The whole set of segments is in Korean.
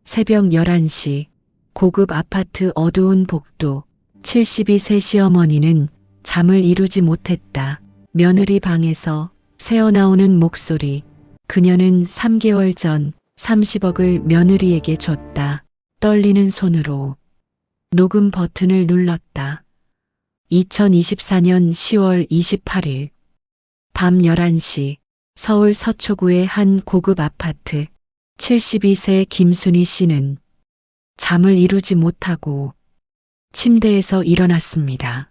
새벽 11시 고급 아파트 어두운 복도. 72세 시어머니는 잠을 이루지 못했다. 며느리 방에서 새어나오는 목소리. 그녀는 3개월 전 30억을 며느리에게 줬다. 떨리는 손으로 녹음 버튼을 눌렀다. 2024년 10월 28일 밤 11시 서울 서초구의 한 고급 아파트. 72세 김순희 씨는 잠을 이루지 못하고 침대에서 일어났습니다.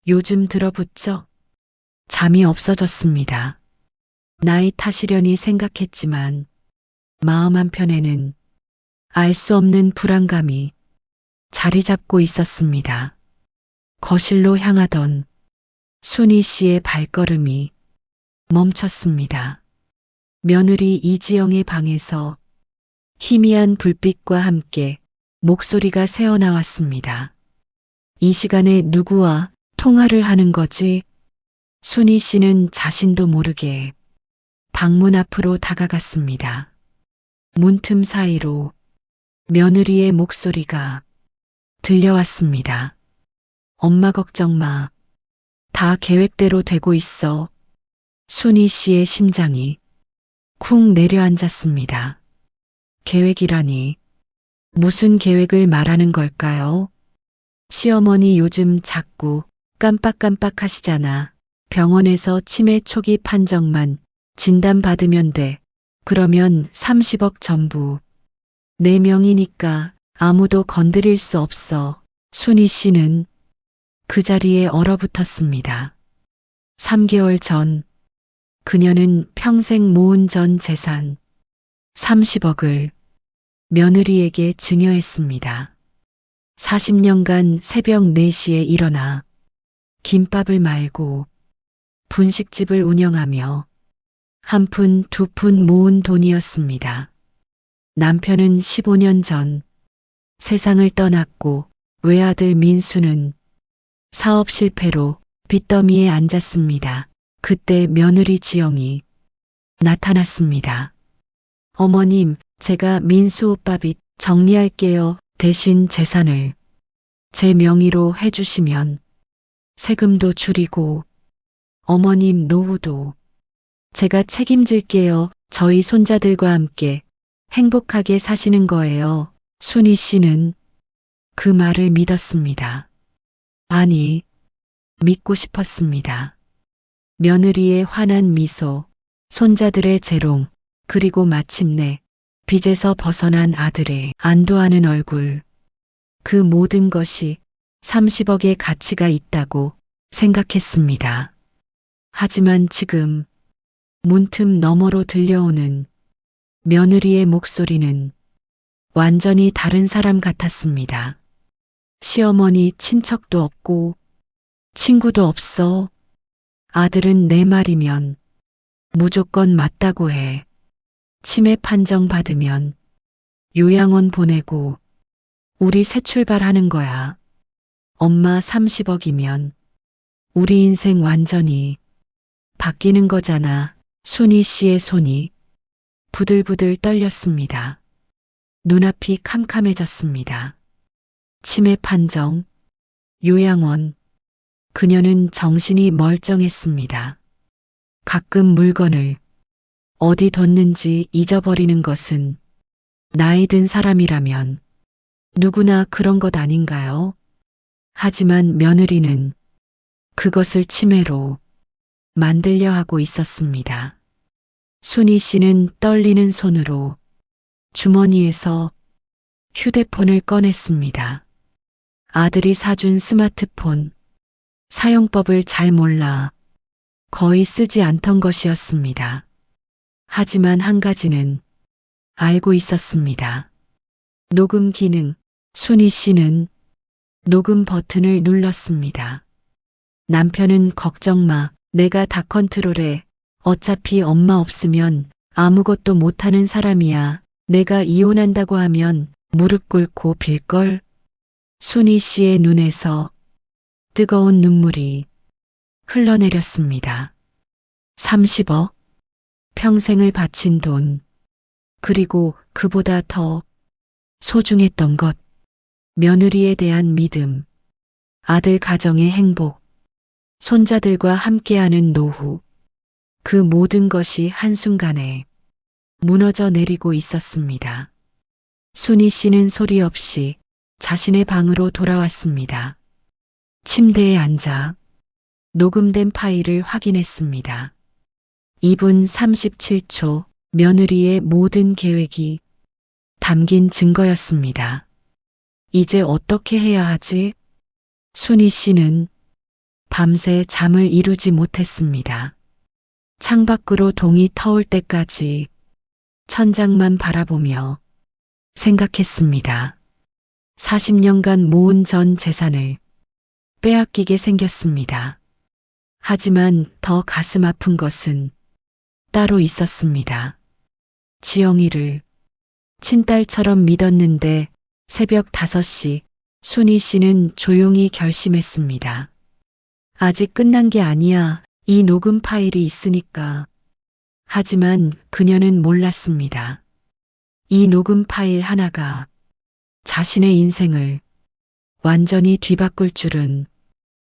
요즘 들어붙죠? 잠이 없어졌습니다. 나이 탓이려니 생각했지만 마음 한편에는 알 수 없는 불안감이 자리 잡고 있었습니다. 거실로 향하던 순희 씨의 발걸음이 멈췄습니다. 며느리 이지영의 방에서 희미한 불빛과 함께 목소리가 새어나왔습니다. 이 시간에 누구와 통화를 하는 거지? 순희 씨는 자신도 모르게 방문 앞으로 다가갔습니다. 문틈 사이로 며느리의 목소리가 들려왔습니다. 엄마 걱정 마. 다 계획대로 되고 있어. 순희 씨의 심장이 쿵 내려앉았습니다. 계획이라니 무슨 계획을 말하는 걸까요? 시어머니 요즘 자꾸 깜빡깜빡 하시잖아. 병원에서 치매 초기 판정만 진단받으면 돼. 그러면 30억 전부. 내 명이니까 아무도 건드릴 수 없어. 순희 씨는 그 자리에 얼어붙었습니다. 3개월 전 그녀는 평생 모은 전 재산 30억을 며느리에게 증여했습니다. 40년간 새벽 4시에 일어나 김밥을 말고 분식집을 운영하며 한 푼, 두 푼 모은 돈이었습니다. 남편은 15년 전 세상을 떠났고 외아들 민수는 사업 실패로 빚더미에 앉았습니다. 그때 며느리 지영이 나타났습니다. 어머님, 제가 민수 오빠 빚 정리할게요. 대신 재산을 제 명의로 해주시면 세금도 줄이고 어머님 노후도 제가 책임질게요. 저희 손자들과 함께 행복하게 사시는 거예요. 순희 씨는 그 말을 믿었습니다. 아니, 믿고 싶었습니다. 며느리의 환한 미소, 손자들의 재롱, 그리고 마침내 빚에서 벗어난 아들의 안도하는 얼굴. 그 모든 것이 30억의 가치가 있다고 생각했습니다. 하지만 지금 문틈 너머로 들려오는 며느리의 목소리는 완전히 다른 사람 같았습니다. 시어머니 친척도 없고 친구도 없어. 아들은 내 말이면 무조건 맞다고 해. 치매 판정 받으면 요양원 보내고 우리 새 출발하는 거야. 엄마 30억이면 우리 인생 완전히 바뀌는 거잖아. 순희 씨의 손이 부들부들 떨렸습니다. 눈앞이 캄캄해졌습니다. 치매 판정, 요양원. 그녀는 정신이 멀쩡했습니다. 가끔 물건을 어디 뒀는지 잊어버리는 것은 나이 든 사람이라면 누구나 그런 것 아닌가요? 하지만 며느리는 그것을 치매로 만들려 하고 있었습니다. 순희 씨는 떨리는 손으로 주머니에서 휴대폰을 꺼냈습니다. 아들이 사준 스마트폰. 사용법을 잘 몰라 거의 쓰지 않던 것이었습니다. 하지만 한 가지는 알고 있었습니다. 녹음 기능. 순희 씨는 녹음 버튼을 눌렀습니다. 남편은 걱정 마. 내가 다 컨트롤해. 어차피 엄마 없으면 아무것도 못하는 사람이야. 내가 이혼한다고 하면 무릎 꿇고 빌걸. 순희 씨의 눈에서 뜨거운 눈물이 흘러내렸습니다. 30억, 평생을 바친 돈, 그리고 그보다 더 소중했던 것, 며느리에 대한 믿음, 아들 가정의 행복, 손자들과 함께하는 노후, 그 모든 것이 한순간에 무너져 내리고 있었습니다. 순희 씨는 소리 없이 자신의 방으로 돌아왔습니다. 침대에 앉아 녹음된 파일을 확인했습니다. 2분 37초 며느리의 모든 계획이 담긴 증거였습니다. 이제 어떻게 해야 하지? 순희 씨는 밤새 잠을 이루지 못했습니다. 창밖으로 동이 터올 때까지 천장만 바라보며 생각했습니다. 40년간 모은 전 재산을 빼앗기게 생겼습니다. 하지만 더 가슴 아픈 것은 따로 있었습니다. 지영이를 친딸처럼 믿었는데 새벽 5시 순희 씨는 조용히 결심했습니다. 아직 끝난 게 아니야. 이 녹음 파일이 있으니까. 하지만 그녀는 몰랐습니다. 이 녹음 파일 하나가 자신의 인생을 완전히 뒤바꿀 줄은,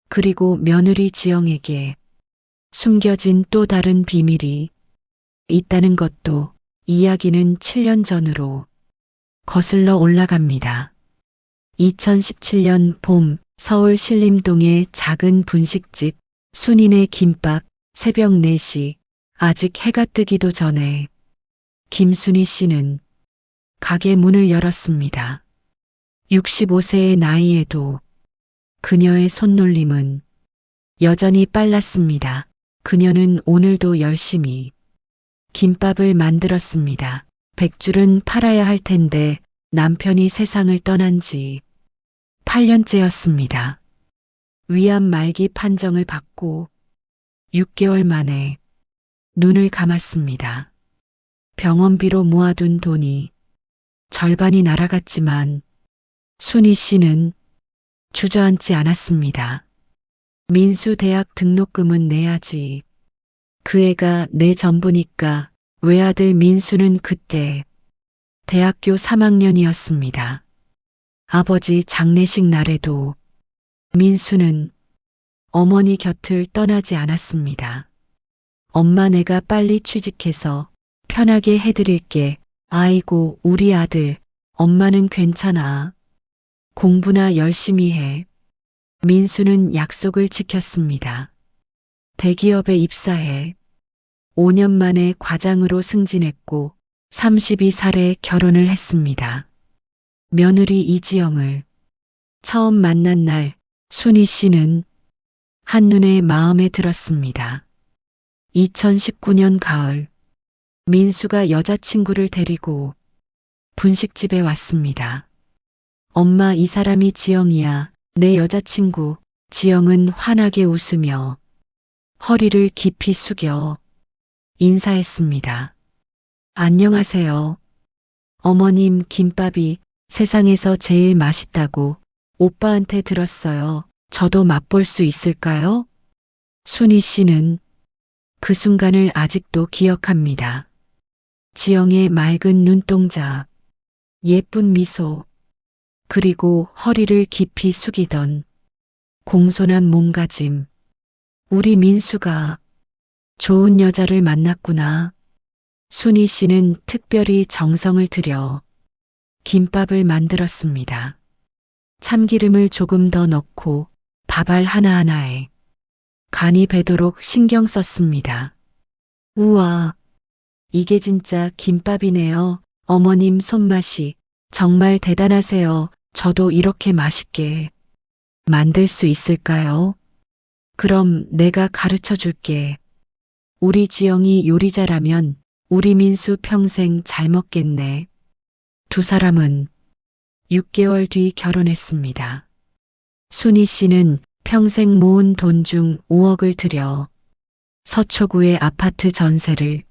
그리고 며느리 지영에게 숨겨진 또 다른 비밀이 있다는 것도. 이야기는 7년 전으로 거슬러 올라갑니다. 2017년 봄 서울 신림동의 작은 분식집 순인의 김밥. 새벽 4시 아직 해가 뜨기도 전에 김순희 씨는 가게 문을 열었습니다. 65세의 나이에도 그녀의 손놀림은 여전히 빨랐습니다. 그녀는 오늘도 열심히 김밥을 만들었습니다. 100줄은 팔아야 할 텐데 남편이 세상을 떠난 지 8년째였습니다. 위암 말기 판정을 받고 6개월 만에 눈을 감았습니다. 병원비로 모아둔 돈이 절반이 날아갔지만 순희 씨는 주저앉지 않았습니다. 민수 대학 등록금은 내야지. 그 애가 내 전부니까. 외아들 민수는 그때 대학교 3학년이었습니다. 아버지 장례식 날에도 민수는 어머니 곁을 떠나지 않았습니다. 엄마, 내가 빨리 취직해서 편하게 해드릴게. 아이고, 우리 아들, 엄마는 괜찮아. 공부나 열심히 해. 민수는 약속을 지켰습니다. 대기업에 입사해 5년 만에 과장으로 승진했고 32살에 결혼을 했습니다. 며느리 이지영을 처음 만난 날 순희 씨는 한눈에 마음에 들었습니다. 2019년 가을 민수가 여자친구를 데리고 분식집에 왔습니다. 엄마, 이 사람이 지영이야. 내 여자친구. 지영은 환하게 웃으며 허리를 깊이 숙여 인사했습니다. 안녕하세요. 어머님, 김밥이 세상에서 제일 맛있다고 오빠한테 들었어요. 저도 맛볼 수 있을까요? 순희 씨는 그 순간을 아직도 기억합니다. 지영의 맑은 눈동자, 예쁜 미소, 그리고 허리를 깊이 숙이던 공손한 몸가짐. 우리 민수가 좋은 여자를 만났구나. 순희 씨는 특별히 정성을 들여 김밥을 만들었습니다. 참기름을 조금 더 넣고 밥알 하나하나에 간이 배도록 신경 썼습니다. 우와, 이게 진짜 김밥이네요. 어머님 손맛이 정말 대단하세요. 저도 이렇게 맛있게 만들 수 있을까요? 그럼 내가 가르쳐 줄게. 우리 지영이 요리 잘하면 우리 민수 평생 잘 먹겠네. 두 사람은 6개월 뒤 결혼했습니다. 순희 씨는 평생 모은 돈 중 5억을 들여 서초구의 아파트 전세를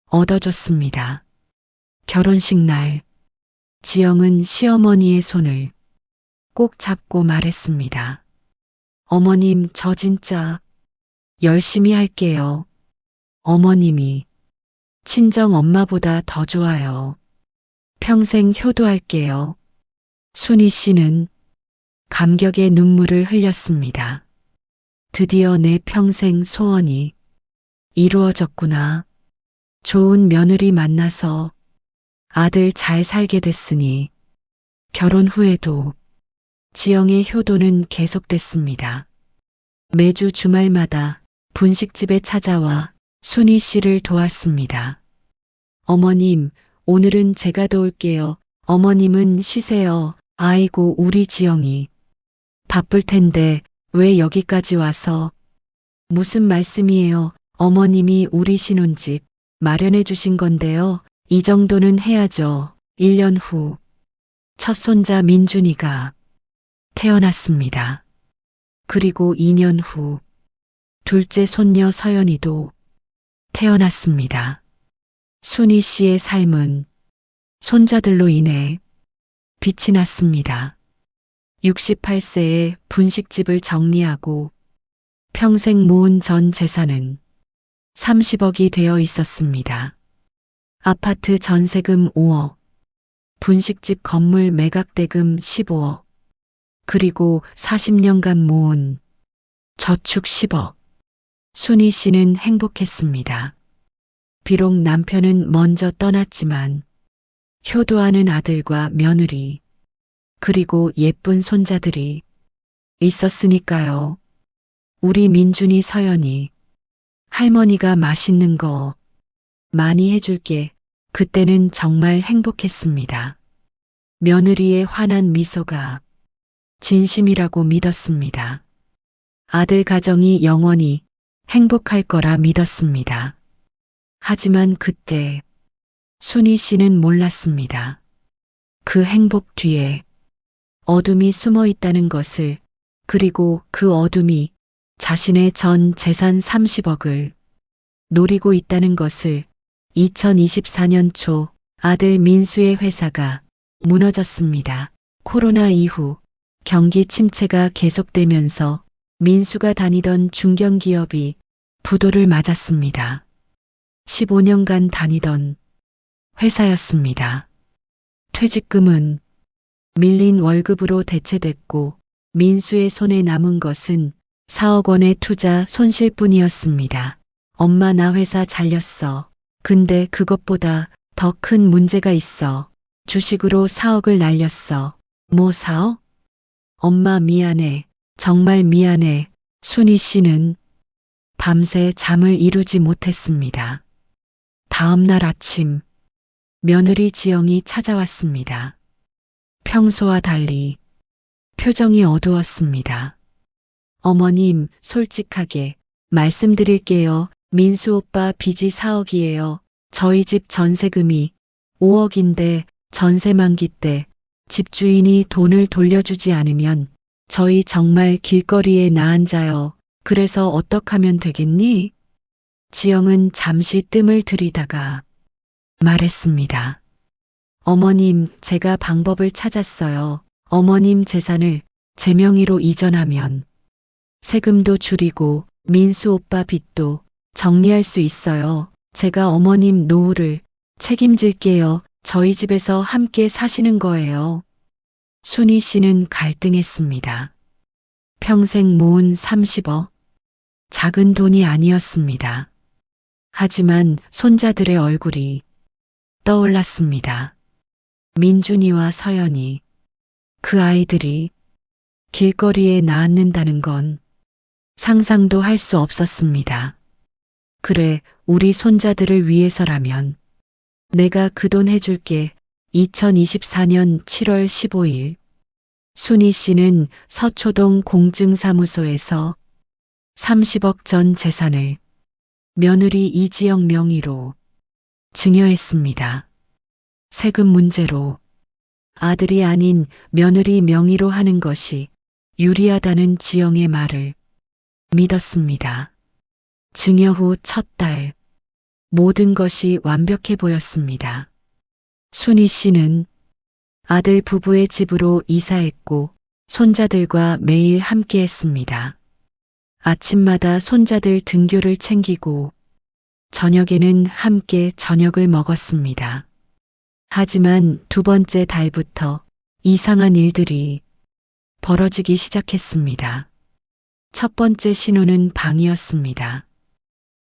얻어줬습니다. 결혼식 날 지영은 시어머니의 손을 꼭 잡고 말했습니다. 어머님, 저 진짜 열심히 할게요. 어머님이 친정 엄마보다 더 좋아요. 평생 효도할게요. 순희 씨는 감격의 눈물을 흘렸습니다. 드디어 내 평생 소원이 이루어졌구나. 좋은 며느리 만나서 아들 잘 살게 됐으니 결혼 후에도 지영의 효도는 계속됐습니다. 매주 주말마다 분식집에 찾아와 순희 씨를 도왔습니다. 어머님, 오늘은 제가 도울게요. 어머님은 쉬세요. 아이고, 우리 지영이. 바쁠 텐데 왜 여기까지 와서. 무슨 말씀이에요? 어머님이 우리 신혼집 마련해 주신 건데요. 이 정도는 해야죠. 1년 후 첫 손자 민준이가 태어났습니다. 그리고 2년 후 둘째 손녀 서연이도 태어났습니다. 순희 씨의 삶은 손자들로 인해 빛이 났습니다. 68세에 분식집을 정리하고 평생 모은 전 재산은 30억이 되어 있었습니다. 아파트 전세금 5억, 분식집 건물 매각대금 15억, 그리고 40년간 모은 저축 10억. 순희 씨는 행복했습니다. 비록 남편은 먼저 떠났지만 효도하는 아들과 며느리, 그리고 예쁜 손자들이 있었으니까요. 우리 민준이 서연이 할머니가 맛있는 거 많이 해줄게. 그때는 정말 행복했습니다. 며느리의 환한 미소가 진심이라고 믿었습니다. 아들 가정이 영원히 행복할 거라 믿었습니다. 하지만 그때 순희 씨는 몰랐습니다. 그 행복 뒤에 어둠이 숨어 있다는 것을, 그리고 그 어둠이 자신의 전 재산 30억을 노리고 있다는 것을. 2024년 초 아들 민수의 회사가 무너졌습니다. 코로나 이후 경기 침체가 계속되면서 민수가 다니던 중견기업이 부도를 맞았습니다. 15년간 다니던 회사였습니다. 퇴직금은 밀린 월급으로 대체됐고 민수의 손에 남은 것은 4억 원의 투자 손실뿐이었습니다. 엄마, 나 회사 잘렸어. 근데 그것보다 더 큰 문제가 있어. 주식으로 4억을 날렸어. 뭐 4억? 엄마 미안해. 정말 미안해. 순희 씨는 밤새 잠을 이루지 못했습니다. 다음 날 아침 며느리 지영이 찾아왔습니다. 평소와 달리 표정이 어두웠습니다. 어머님, 솔직하게 말씀드릴게요. 민수 오빠 빚이 4억이에요. 저희 집 전세금이 5억인데 전세 만기 때 집주인이 돈을 돌려주지 않으면 저희 정말 길거리에 나앉아요. 그래서 어떡하면 되겠니? 지영은 잠시 뜸을 들이다가 말했습니다. 어머님, 제가 방법을 찾았어요. 어머님 재산을 제 명의로 이전하면 세금도 줄이고 민수 오빠 빚도 정리할 수 있어요. 제가 어머님 노후를 책임질게요. 저희 집에서 함께 사시는 거예요. 순희 씨는 갈등했습니다. 평생 모은 30억. 작은 돈이 아니었습니다. 하지만 손자들의 얼굴이 떠올랐습니다. 민준이와 서연이, 그 아이들이 길거리에 나앉는다는 건 상상도 할 수 없었습니다. 그래, 우리 손자들을 위해서라면 내가 그 돈 해줄게. 2024년 7월 15일 순희 씨는 서초동 공증사무소에서 30억 전 재산을 며느리 이지영 명의로 증여했습니다. 세금 문제로 아들이 아닌 며느리 명의로 하는 것이 유리하다는 지영의 말을 믿었습니다. 증여 후 첫 달, 모든 것이 완벽해 보였습니다. 순희 씨는 아들 부부의 집으로 이사했고 손자들과 매일 함께 했습니다. 아침마다 손자들 등교를 챙기고 저녁에는 함께 저녁을 먹었습니다. 하지만 두 번째 달부터 이상한 일들이 벌어지기 시작했습니다. 첫 번째 신호는 방이었습니다.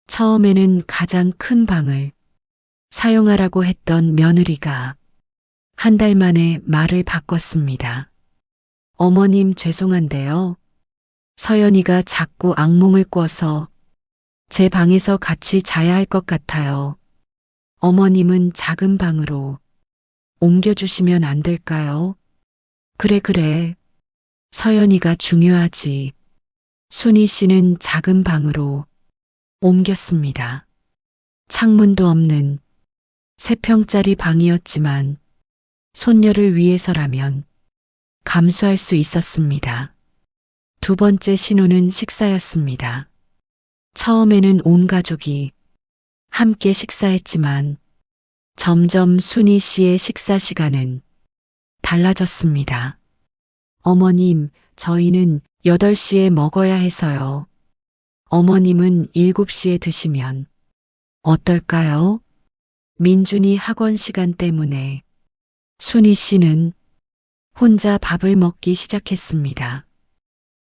처음에는 가장 큰 방을 사용하라고 했던 며느리가 한 달 만에 말을 바꿨습니다. 어머님 죄송한데요. 서연이가 자꾸 악몽을 꿔서 제 방에서 같이 자야 할 것 같아요. 어머님은 작은 방으로 옮겨주시면 안 될까요? 그래. 서연이가 중요하지. 순희 씨는 작은 방으로 옮겼습니다. 창문도 없는 3평짜리 방이었지만 손녀를 위해서라면 감수할 수 있었습니다. 두 번째 신호는 식사였습니다. 처음에는 온 가족이 함께 식사했지만 점점 순희 씨의 식사 시간은 달라졌습니다. 어머님, 저희는 8시에 먹어야 해서요. 어머님은 7시에 드시면 어떨까요? 민준이 학원 시간 때문에 순희 씨는 혼자 밥을 먹기 시작했습니다.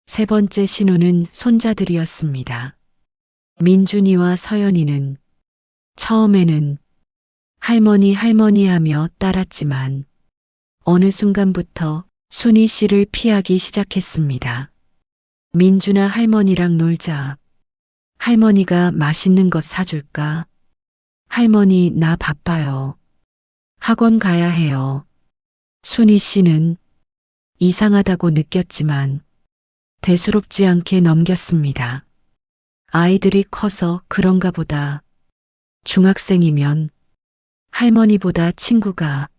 세 번째 신호는 손자들이었습니다. 민준이와 서연이는 처음에는 할머니 하며 따랐지만 어느 순간부터 순희 씨를 피하기 시작했습니다. 민준아 할머니랑 놀자. 할머니가 맛있는 것 사줄까? 할머니 나 바빠요. 학원 가야 해요. 순희 씨는 이상하다고 느꼈지만 대수롭지 않게 넘겼습니다. 아이들이 커서 그런가 보다. 중학생이면 할머니보다 친구가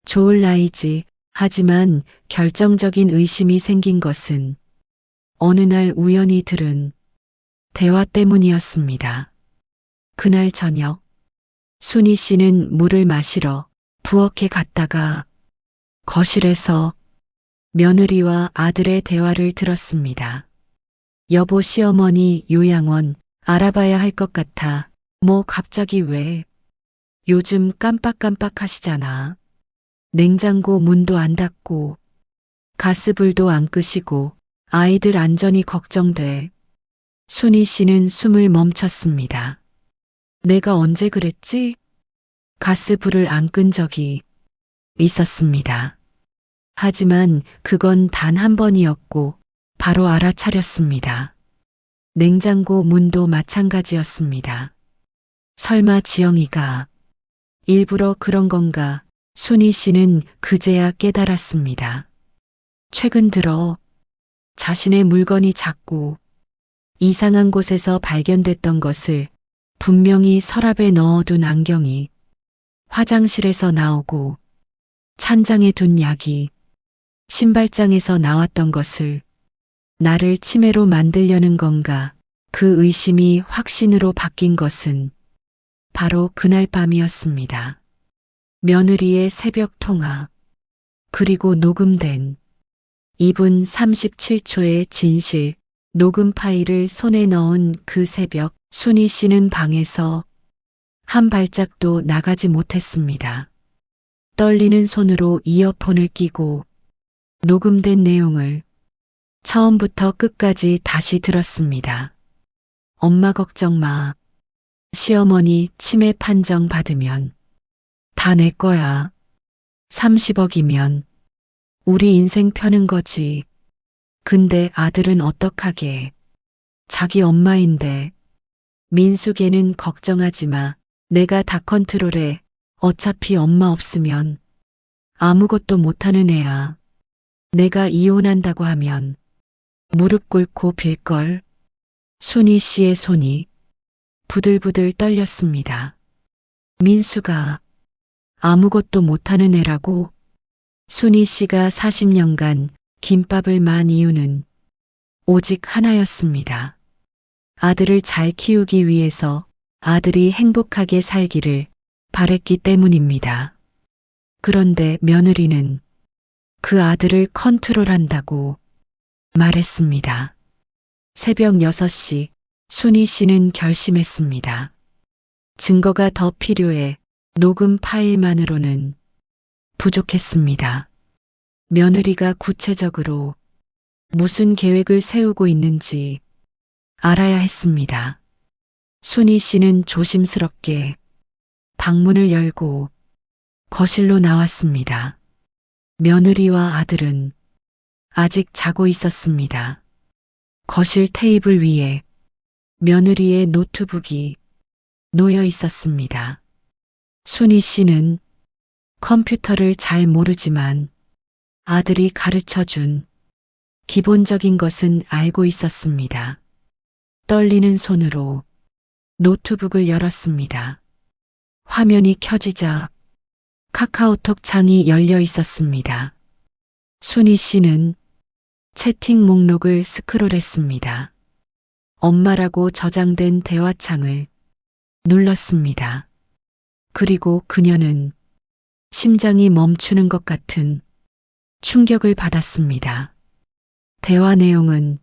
좋을 나이지. 하지만 결정적인 의심이 생긴 것은 어느 날 우연히 들은 대화 때문이었습니다. 그날 저녁 순희 씨는 물을 마시러 부엌에 갔다가 거실에서 며느리와 아들의 대화를 들었습니다. 여보 시어머니 요양원 알아봐야 할 것 같아. 뭐 갑자기 왜? 요즘 깜빡깜빡 하시잖아. 냉장고 문도 안 닫고 가스불도 안 끄시고 아이들 안전이 걱정돼. 순희 씨는 숨을 멈췄습니다. 내가 언제 그랬지? 가스불을 안 끈 적이 있었습니다. 하지만 그건 단 한 번이었고 바로 알아차렸습니다. 냉장고 문도 마찬가지였습니다. 설마 지영이가 일부러 그런 건가? 순희 씨는 그제야 깨달았습니다. 최근 들어 자신의 물건이 자꾸 이상한 곳에서 발견됐던 것을 분명히 서랍에 넣어둔 안경이 화장실에서 나오고 찬장에 둔 약이 신발장에서 나왔던 것을 나를 치매로 만들려는 건가? 그 의심이 확신으로 바뀐 것은 바로 그날 밤이었습니다. 며느리의 새벽 통화, 그리고 녹음된 2분 37초의 진실, 녹음 파일을 손에 넣은 그 새벽, 순희 씨는 방에서 한 발짝도 나가지 못했습니다. 떨리는 손으로 이어폰을 끼고 녹음된 내용을 처음부터 끝까지 다시 들었습니다. 엄마 걱정 마. 시어머니 치매 판정 받으면 다 내 거야. 30억이면 우리 인생 펴는 거지. 근데 아들은 어떡하게. 자기 엄마인데. 민숙애는 걱정하지 마. 내가 다 컨트롤해. 어차피 엄마 없으면 아무것도 못하는 애야. 내가 이혼한다고 하면 무릎 꿇고 빌걸. 순희 씨의 손이 부들부들 떨렸습니다. 민수가 아무것도 못하는 애라고? 순희 씨가 40년간 김밥을 만 이유는 오직 하나였습니다. 아들을 잘 키우기 위해서 아들이 행복하게 살기를 바랬기 때문입니다. 그런데 며느리는 그 아들을 컨트롤한다고 말했습니다. 새벽 6시 순희 씨는 결심했습니다. 증거가 더 필요해. 녹음 파일만으로는 부족했습니다. 며느리가 구체적으로 무슨 계획을 세우고 있는지 알아야 했습니다. 순희 씨는 조심스럽게 방문을 열고 거실로 나왔습니다. 며느리와 아들은 아직 자고 있었습니다. 거실 테이블 위에 며느리의 노트북이 놓여 있었습니다. 순희 씨는 컴퓨터를 잘 모르지만 아들이 가르쳐 준 기본적인 것은 알고 있었습니다. 떨리는 손으로 노트북을 열었습니다. 화면이 켜지자 카카오톡 창이 열려 있었습니다. 순희 씨는 채팅 목록을 스크롤했습니다. 엄마라고 저장된 대화창을 눌렀습니다. 그리고 그녀는 심장이 멈추는 것 같은 충격을 받았습니다. 대화 내용은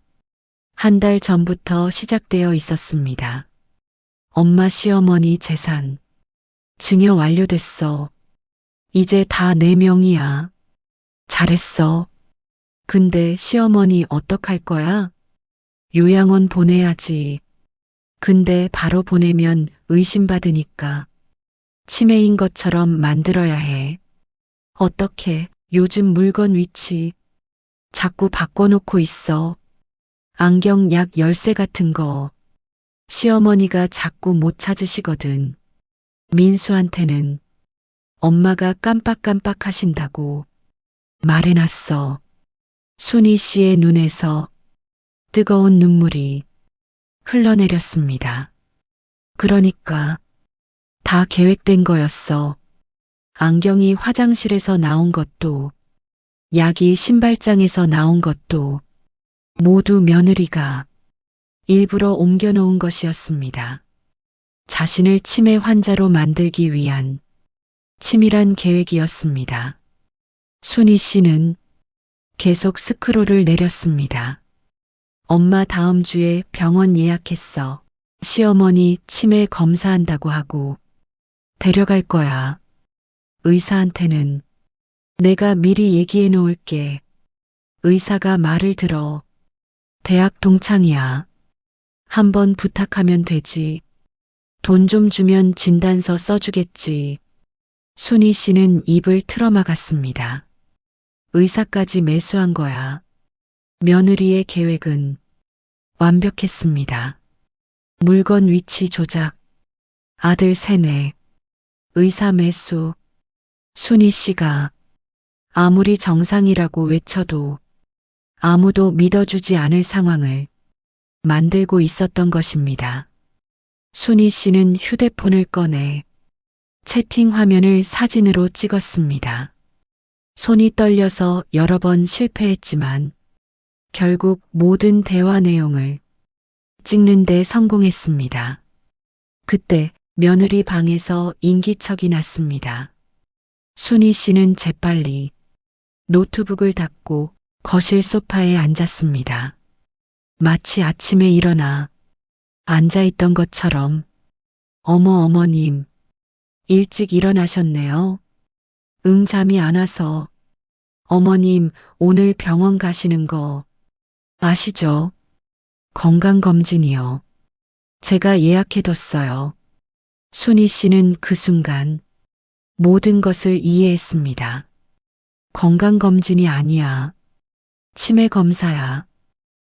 한 달 전부터 시작되어 있었습니다. 엄마 시어머니 재산 증여 완료됐어. 이제 다 내 명이야. 잘했어. 근데 시어머니 어떡할 거야? 요양원 보내야지. 근데 바로 보내면 의심받으니까 치매인 것처럼 만들어야 해. 어떻게 요즘 물건 위치 자꾸 바꿔놓고 있어. 안경 약 열쇠 같은 거 시어머니가 자꾸 못 찾으시거든. 민수한테는 엄마가 깜빡깜빡 하신다고 말해놨어. 순희 씨의 눈에서 뜨거운 눈물이 흘러내렸습니다. 그러니까 다 계획된 거였어. 안경이 화장실에서 나온 것도, 약이 신발장에서 나온 것도 모두 며느리가 일부러 옮겨놓은 것이었습니다. 자신을 치매 환자로 만들기 위한 치밀한 계획이었습니다. 순희 씨는 계속 스크롤을 내렸습니다. 엄마 다음 주에 병원 예약했어. 시어머니 치매 검사한다고 하고 데려갈 거야. 의사한테는 내가 미리 얘기해 놓을게. 의사가 말을 들어. 대학 동창이야. 한번 부탁하면 되지. 돈 좀 주면 진단서 써주겠지. 순희 씨는 입을 틀어막았습니다. 의사까지 매수한 거야. 며느리의 계획은 완벽했습니다. 물건 위치 조작, 아들 세뇌, 의사 매수. 순희 씨가 아무리 정상이라고 외쳐도 아무도 믿어주지 않을 상황을 만들고 있었던 것입니다. 순희 씨는 휴대폰을 꺼내 채팅 화면을 사진으로 찍었습니다. 손이 떨려서 여러 번 실패했지만 결국 모든 대화 내용을 찍는 데 성공했습니다. 그때 며느리 방에서 인기척이 났습니다. 순희 씨는 재빨리 노트북을 닫고 거실 소파에 앉았습니다. 마치 아침에 일어나 앉아있던 것처럼. 어머님, 일찍 일어나셨네요. 응, 잠이 안 와서. 어머님, 오늘 병원 가시는 거 아시죠? 건강검진이요. 제가 예약해뒀어요. 순희 씨는 그 순간 모든 것을 이해했습니다. 건강검진이 아니야. 치매 검사야.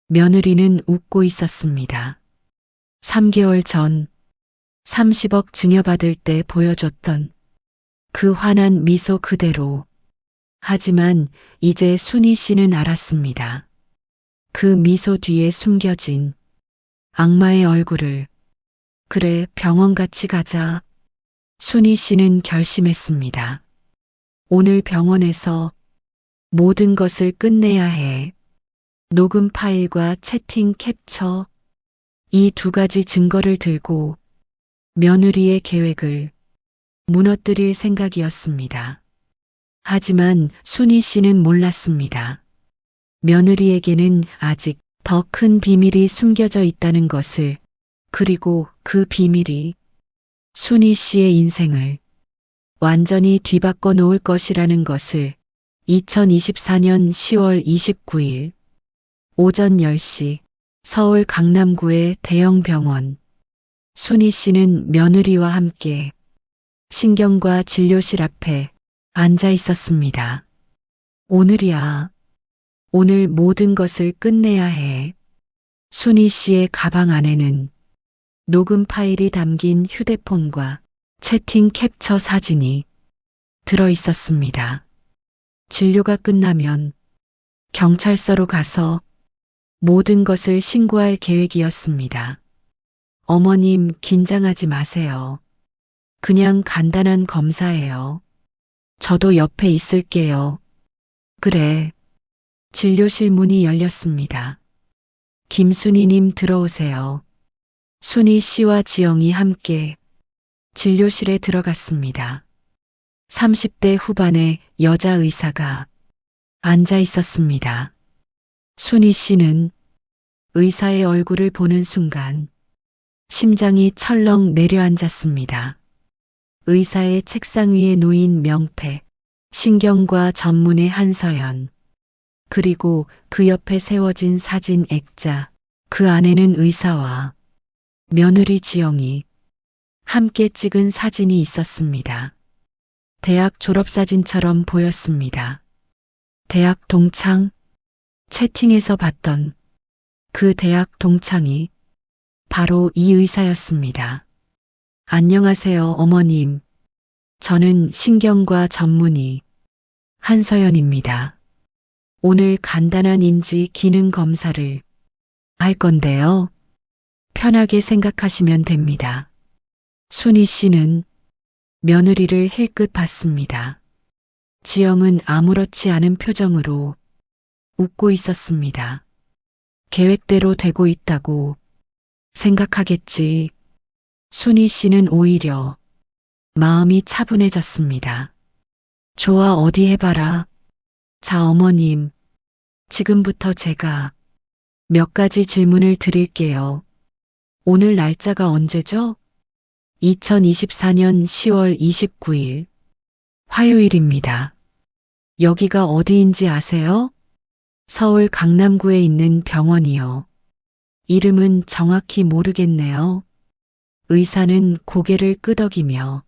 며느리는 웃고 있었습니다. 3개월 전 30억 증여받을 때 보여줬던 그 환한 미소 그대로. 하지만 이제 순희 씨는 알았습니다. 그 미소 뒤에 숨겨진 악마의 얼굴을. 그래, 병원 같이 가자. 순희 씨는 결심했습니다. 오늘 병원에서 모든 것을 끝내야 해. 녹음 파일과 채팅 캡처, 이 두 가지 증거를 들고 며느리의 계획을 무너뜨릴 생각이었습니다. 하지만 순희 씨는 몰랐습니다. 며느리에게는 아직 더 큰 비밀이 숨겨져 있다는 것을. 그리고 그 비밀이 순희 씨의 인생을 완전히 뒤바꿔 놓을 것이라는 것을 2024년 10월 29일 오전 10시 서울 강남구의 대형 병원. 순희 씨는 며느리와 함께 신경과 진료실 앞에 앉아 있었습니다. 오늘이야. 오늘 모든 것을 끝내야 해. 순희 씨의 가방 안에는 녹음 파일이 담긴 휴대폰과 채팅 캡처 사진이 들어 있었습니다. 진료가 끝나면 경찰서로 가서 모든 것을 신고할 계획이었습니다. 어머님, 긴장하지 마세요. 그냥 간단한 검사예요. 저도 옆에 있을게요. 그래. 진료실 문이 열렸습니다. 김순희님 들어오세요. 순희 씨와 지영이 함께 진료실에 들어갔습니다. 30대 후반의 여자 의사가 앉아 있었습니다. 순희 씨는 의사의 얼굴을 보는 순간 심장이 철렁 내려앉았습니다. 의사의 책상 위에 놓인 명패, 신경과 전문의 한서연, 그리고 그 옆에 세워진 사진 액자, 그 안에는 의사와 며느리 지영이 함께 찍은 사진이 있었습니다. 대학 졸업사진처럼 보였습니다. 대학 동창, 채팅에서 봤던 그 대학 동창이 바로 이 의사였습니다. 안녕하세요, 어머님. 저는 신경과 전문의 한서연입니다. 오늘 간단한 인지 기능 검사를 할 건데요. 편하게 생각하시면 됩니다. 순희 씨는 며느리를 힐끗 봤습니다. 지영은 아무렇지 않은 표정으로 웃고 있었습니다. 계획대로 되고 있다고 생각하겠지. 순희 씨는 오히려 마음이 차분해졌습니다. 좋아, 어디 해봐라. 자, 어머님. 지금부터 제가 몇 가지 질문을 드릴게요. 오늘 날짜가 언제죠? 2024년 10월 29일. 화요일입니다. 여기가 어디인지 아세요? 서울 강남구에 있는 병원이요. 이름은 정확히 모르겠네요. 의사는 고개를 끄덕이며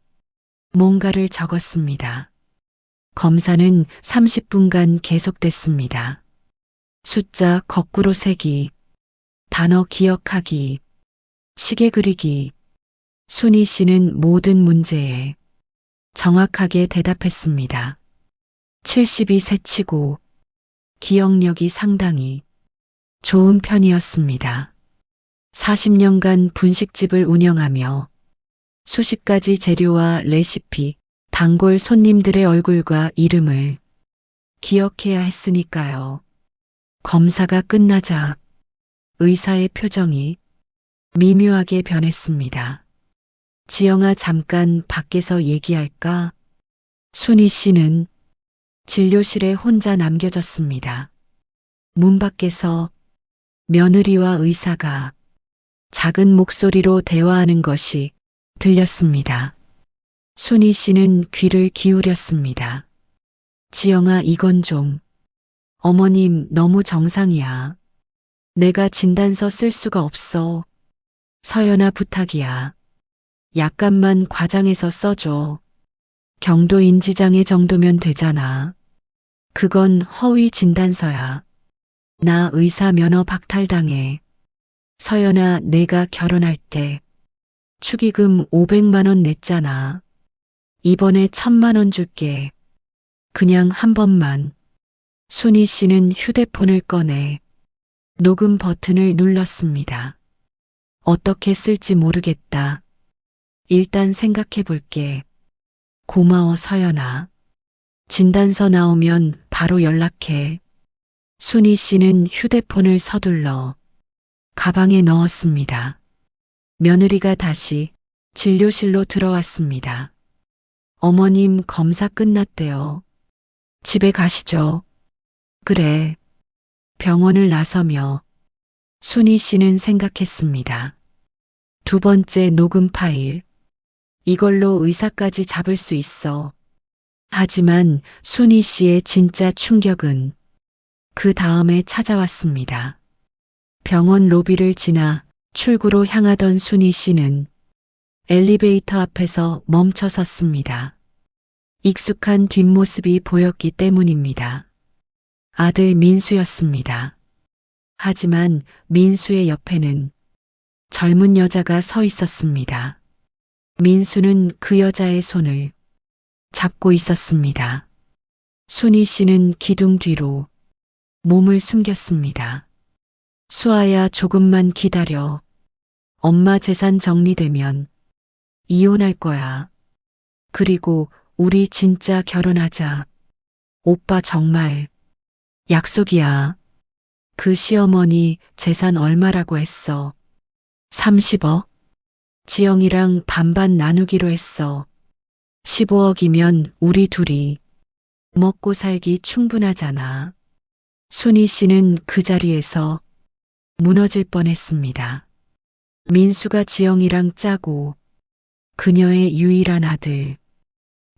뭔가를 적었습니다. 검사는 30분간 계속됐습니다. 숫자 거꾸로 세기, 단어 기억하기, 시계 그리기. 순희 씨는 모든 문제에 정확하게 대답했습니다. 70이 세치고 기억력이 상당히 좋은 편이었습니다. 40년간 분식집을 운영하며 수십 가지 재료와 레시피, 단골 손님들의 얼굴과 이름을 기억해야 했으니까요. 검사가 끝나자 의사의 표정이 미묘하게 변했습니다. 지영아, 잠깐 밖에서 얘기할까? 순희 씨는 진료실에 혼자 남겨졌습니다. 문 밖에서 며느리와 의사가 작은 목소리로 대화하는 것이 들렸습니다. 순희 씨는 귀를 기울였습니다. 지영아, 이건 좀. 어머님, 너무 정상이야. 내가 진단서 쓸 수가 없어. 서연아, 부탁이야. 약간만 과장해서 써줘. 경도 인지장애 정도면 되잖아. 그건 허위 진단서야. 나 의사 면허 박탈당해. 서연아, 내가 결혼할 때 축의금 500만 원 냈잖아. 이번에 1000만 원 줄게. 그냥 한 번만. 순희 씨는 휴대폰을 꺼내 녹음 버튼을 눌렀습니다. 어떻게 쓸지 모르겠다. 일단 생각해 볼게. 고마워, 서연아. 진단서 나오면 바로 연락해. 순희 씨는 휴대폰을 서둘러 가방에 넣었습니다. 며느리가 다시 진료실로 들어왔습니다. 어머님, 검사 끝났대요. 집에 가시죠. 그래. 병원을 나서며 순희 씨는 생각했습니다. 두 번째 녹음 파일. 이걸로 의사까지 잡을 수 있어. 하지만 순희 씨의 진짜 충격은 그 다음에 찾아왔습니다. 병원 로비를 지나 출구로 향하던 순희 씨는 엘리베이터 앞에서 멈춰 섰습니다. 익숙한 뒷모습이 보였기 때문입니다. 아들 민수였습니다. 하지만 민수의 옆에는 젊은 여자가 서 있었습니다. 민수는 그 여자의 손을 잡고 있었습니다. 순희 씨는 기둥 뒤로 몸을 숨겼습니다. 수아야, 조금만 기다려. 엄마 재산 정리되면 이혼할 거야. 그리고 우리 진짜 결혼하자. 오빠 정말 약속이야. 그 시어머니 재산 얼마라고 했어? 30억? 지영이랑 반반 나누기로 했어. 15억이면 우리 둘이 먹고 살기 충분하잖아. 순희 씨는 그 자리에서 무너질 뻔했습니다. 민수가 지영이랑 짜고 그녀의 유일한 아들,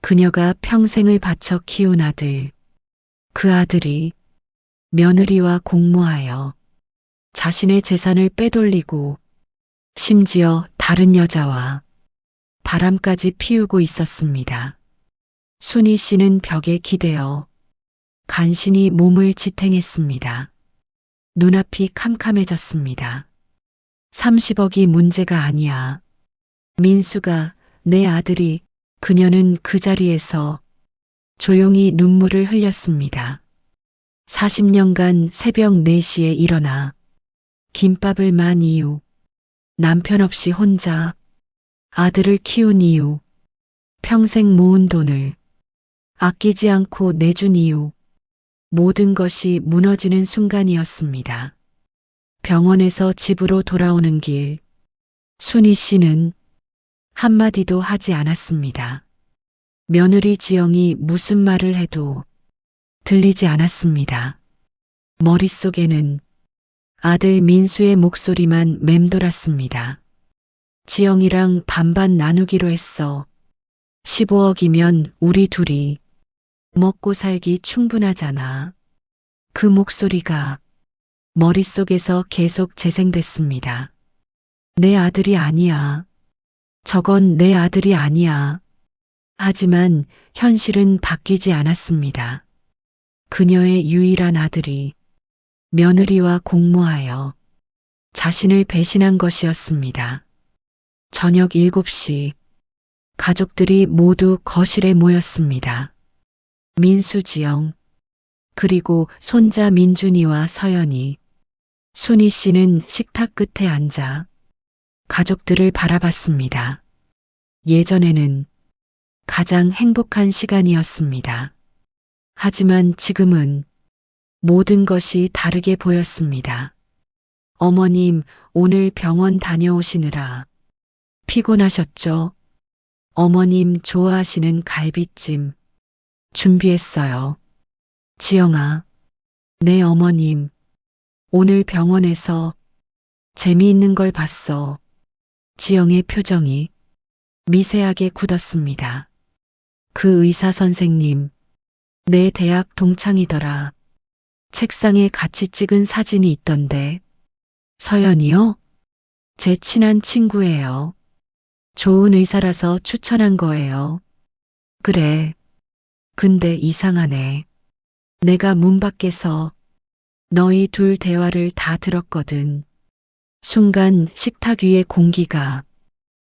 그녀가 평생을 바쳐 키운 아들, 그 아들이 며느리와 공모하여 자신의 재산을 빼돌리고 심지어 다른 여자와 바람까지 피우고 있었습니다. 순희 씨는 벽에 기대어 간신히 몸을 지탱했습니다. 눈앞이 캄캄해졌습니다. 30억이 문제가 아니야. 민수가, 내 아들이, 그녀는 그 자리에서 조용히 눈물을 흘렸습니다. 40년간 새벽 4시에 일어나 김밥을 만 이유, 남편 없이 혼자 아들을 키운 이유, 평생 모은 돈을 아끼지 않고 내준 이유, 모든 것이 무너지는 순간이었습니다. 병원에서 집으로 돌아오는 길, 순희 씨는 한마디도 하지 않았습니다. 며느리 지영이 무슨 말을 해도 들리지 않았습니다. 머릿속에는 아들 민수의 목소리만 맴돌았습니다. 지영이랑 반반 나누기로 했어. 15억이면 우리 둘이 먹고 살기 충분하잖아. 그 목소리가 머릿속에서 계속 재생됐습니다. 내 아들이 아니야. 저건 내 아들이 아니야. 하지만 현실은 바뀌지 않았습니다. 그녀의 유일한 아들이 며느리와 공모하여 자신을 배신한 것이었습니다. 저녁 7시 가족들이 모두 거실에 모였습니다. 민수, 지영, 그리고 손자 민준이와 서연이, 순희 씨는 식탁 끝에 앉아 가족들을 바라봤습니다. 예전에는 가장 행복한 시간이었습니다. 하지만 지금은 모든 것이 다르게 보였습니다. 어머님, 오늘 병원 다녀오시느라 피곤하셨죠? 어머님 좋아하시는 갈비찜 준비했어요. 지영아, 네 어머님, 오늘 병원에서 재미있는 걸 봤어. 지영의 표정이 미세하게 굳었습니다. 그 의사 선생님, 내 대학 동창이더라. 책상에 같이 찍은 사진이 있던데. 서연이요? 제 친한 친구예요. 좋은 의사라서 추천한 거예요. 그래. 근데 이상하네. 내가 문 밖에서 너희 둘 대화를 다 들었거든. 순간 식탁 위의 공기가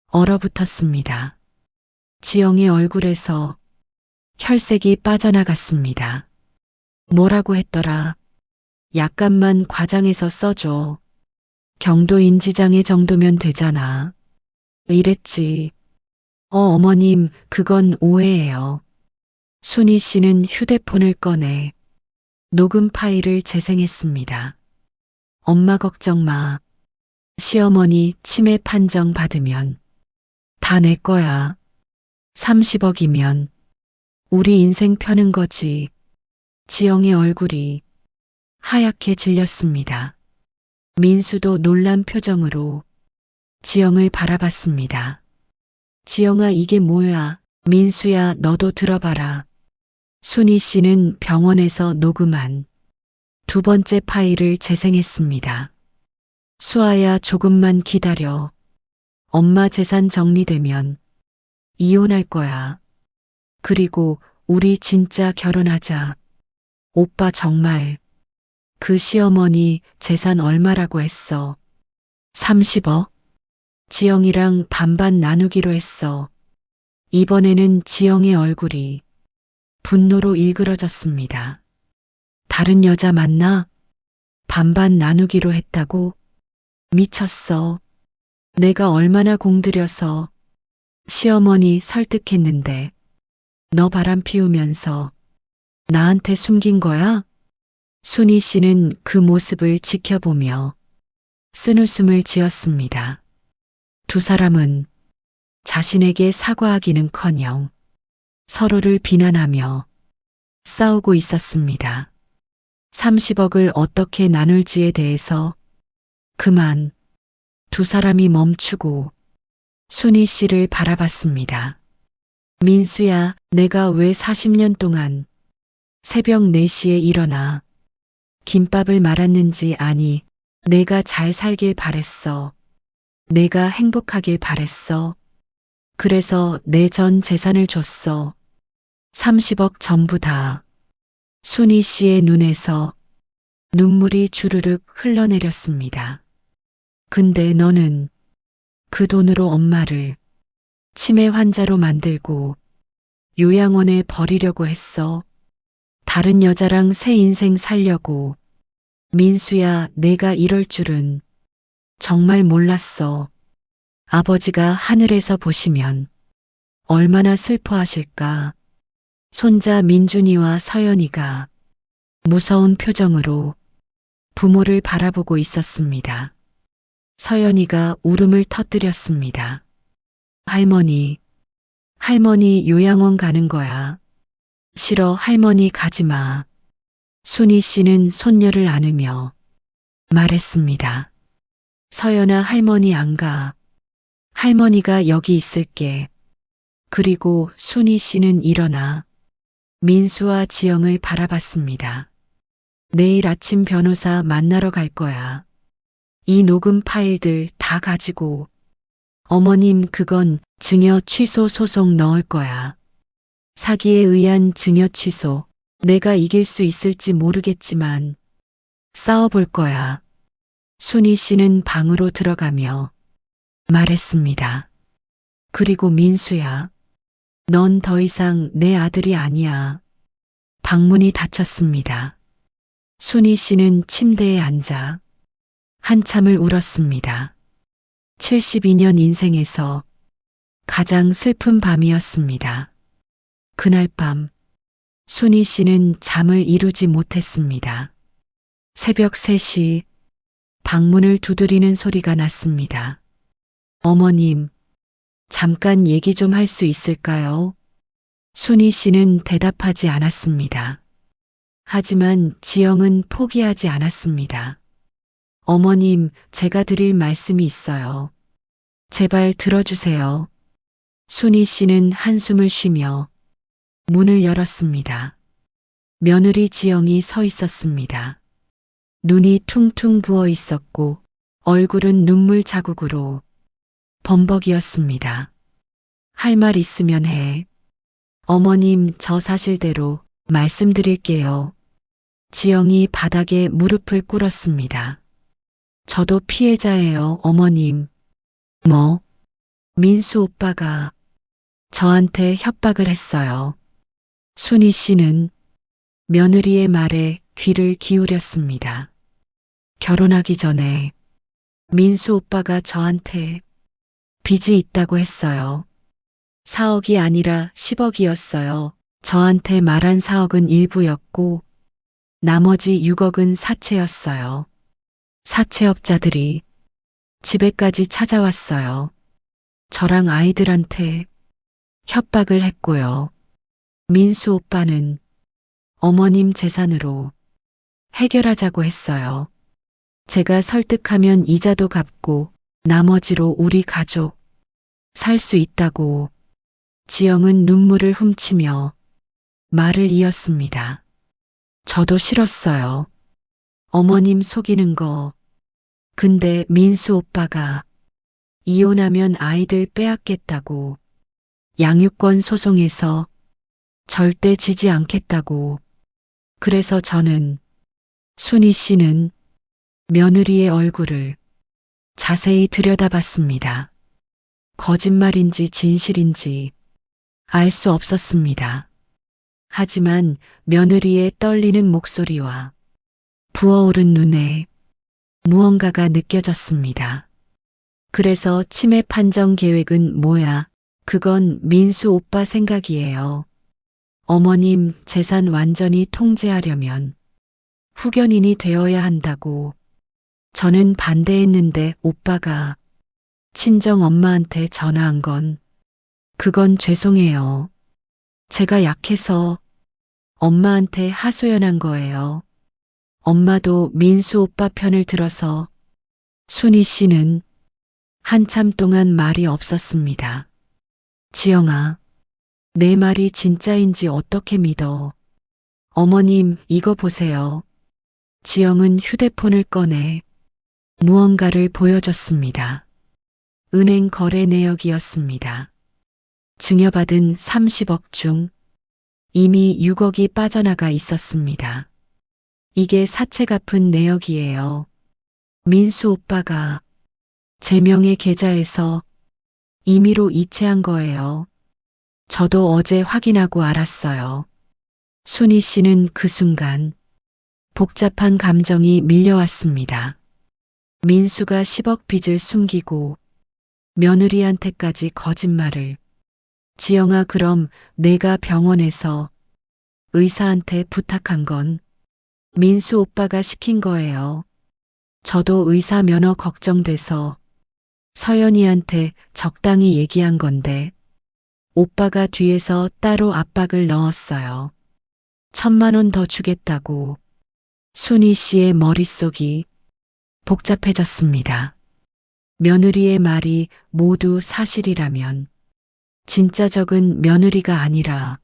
얼어붙었습니다. 지영의 얼굴에서 혈색이 빠져나갔습니다. 뭐라고 했더라? 약간만 과장해서 써줘. 경도 인지장애 정도면 되잖아. 이랬지. 어머님, 그건 오해예요. 순희 씨는 휴대폰을 꺼내 녹음 파일을 재생했습니다. 엄마 걱정 마. 시어머니 치매 판정 받으면 다 내 거야. 30억이면 우리 인생 펴는 거지. 지영의 얼굴이 하얗게 질렸습니다. 민수도 놀란 표정으로 지영을 바라봤습니다. 지영아, 이게 뭐야? 민수야, 너도 들어봐라. 순희 씨는 병원에서 녹음한 두 번째 파일을 재생했습니다. 수아야, 조금만 기다려. 엄마 재산 정리되면 이혼할 거야. 그리고 우리 진짜 결혼하자. 오빠 정말 그 시어머니 재산 얼마라고 했어? 30억? 지영이랑 반반 나누기로 했어. 이번에는 지영의 얼굴이 분노로 일그러졌습니다. 다른 여자 만나? 반반 나누기로 했다고? 미쳤어. 내가 얼마나 공들여서 시어머니 설득했는데 너 바람 피우면서 나한테 숨긴 거야? 순희 씨는 그 모습을 지켜보며 쓴웃음을 지었습니다. 두 사람은 자신에게 사과하기는커녕 서로를 비난하며 싸우고 있었습니다. 30억을 어떻게 나눌지에 대해서 그만 두 사람이 멈추고 순희 씨를 바라봤습니다. 민수야, 내가 왜 40년 동안 새벽 4시에 일어나 김밥을 말았는지 아니? 내가 잘 살길 바랬어. 내가 행복하길 바랬어. 그래서 내 전 재산을 줬어. 30억 전부 다. 순희 씨의 눈에서 눈물이 주르륵 흘러내렸습니다. 근데 너는 그 돈으로 엄마를 치매 환자로 만들고 요양원에 버리려고 했어. 다른 여자랑 새 인생 살려고. 민수야, 내가 이럴 줄은 정말 몰랐어. 아버지가 하늘에서 보시면 얼마나 슬퍼하실까. 손자 민준이와 서연이가 무서운 표정으로 부모를 바라보고 있었습니다. 서연이가 울음을 터뜨렸습니다. 할머니 요양원 가는 거야. 싫어, 할머니 가지 마. 순희 씨는 손녀를 안으며 말했습니다. 서연아, 할머니 안 가. 할머니가 여기 있을게. 그리고 순희 씨는 일어나 민수와 지영을 바라봤습니다. 내일 아침 변호사 만나러 갈 거야. 이 녹음 파일들 다 가지고. 어머님, 그건 증여 취소 소송 넣을 거야. 사기에 의한 증여 취소. 내가 이길 수 있을지 모르겠지만 싸워볼 거야. 순희 씨는 방으로 들어가며 말했습니다. 그리고 민수야, 넌 더 이상 내 아들이 아니야. 방문이 닫혔습니다. 순희 씨는 침대에 앉아 한참을 울었습니다. 72년 인생에서 가장 슬픈 밤이었습니다. 그날 밤 순희 씨는 잠을 이루지 못했습니다. 새벽 3시 방문을 두드리는 소리가 났습니다. 어머님, 잠깐 얘기 좀 할 수 있을까요? 순희 씨는 대답하지 않았습니다. 하지만 지영은 포기하지 않았습니다. 어머님, 제가 드릴 말씀이 있어요. 제발 들어주세요. 순희 씨는 한숨을 쉬며 문을 열었습니다. 며느리 지영이 서 있었습니다. 눈이 퉁퉁 부어 있었고 얼굴은 눈물 자국으로 범벅이었습니다. 할 말 있으면 해. 어머님, 저 사실대로 말씀드릴게요. 지영이 바닥에 무릎을 꿇었습니다. 저도 피해자예요, 어머님. 뭐? 민수 오빠가 저한테 협박을 했어요. 순희 씨는 며느리의 말에 귀를 기울였습니다. 결혼하기 전에 민수 오빠가 저한테 빚이 있다고 했어요. 4억이 아니라 10억이었어요. 저한테 말한 4억은 일부였고 나머지 6억은 사채였어요. 사채업자들이 집에까지 찾아왔어요. 저랑 아이들한테 협박을 했고요. 민수 오빠는 어머님 재산으로 해결하자고 했어요. 제가 설득하면 이자도 갚고 나머지로 우리 가족 살 수 있다고. 지영은 눈물을 훔치며 말을 이었습니다. 저도 싫었어요. 어머님 속이는 거. 근데 민수 오빠가 이혼하면 아이들 빼앗겠다고. 양육권 소송에서 절대 지지 않겠다고. 그래서 저는 순희 씨는 며느리의 얼굴을 자세히 들여다봤습니다. 거짓말인지 진실인지 알 수 없었습니다. 하지만 며느리의 떨리는 목소리와 부어오른 눈에 무언가가 느껴졌습니다. 그래서 치매 판정 계획은 뭐야? 그건 민수 오빠 생각이에요. 어머님 재산 완전히 통제하려면 후견인이 되어야 한다고. 저는 반대했는데 오빠가 친정 엄마한테 전화한 건 그건 죄송해요. 제가 약해서 엄마한테 하소연한 거예요. 엄마도 민수 오빠 편을 들어서. 순희 씨는 한참 동안 말이 없었습니다. 지영아, 내 말이 진짜인지 어떻게 믿어? 어머님, 이거 보세요. 지영은 휴대폰을 꺼내 무언가를 보여줬습니다. 은행 거래 내역이었습니다. 증여받은 30억 중 이미 6억이 빠져나가 있었습니다. 이게 사채 갚은 내역이에요. 민수 오빠가 제 명의 계좌에서 임의로 이체한 거예요. 저도 어제 확인하고 알았어요. 순희 씨는 그 순간 복잡한 감정이 밀려왔습니다. 민수가 10억 빚을 숨기고 며느리한테까지 거짓말을. 지영아, 그럼 내가 병원에서 의사한테 부탁한 건 민수 오빠가 시킨 거예요. 저도 의사 면허 걱정돼서 서연이한테 적당히 얘기한 건데 오빠가 뒤에서 따로 압박을 넣었어요. 1,000만 원 더 주겠다고. 순희 씨의 머릿속이 복잡해졌습니다. 며느리의 말이 모두 사실이라면 진짜 적은 며느리가 아니라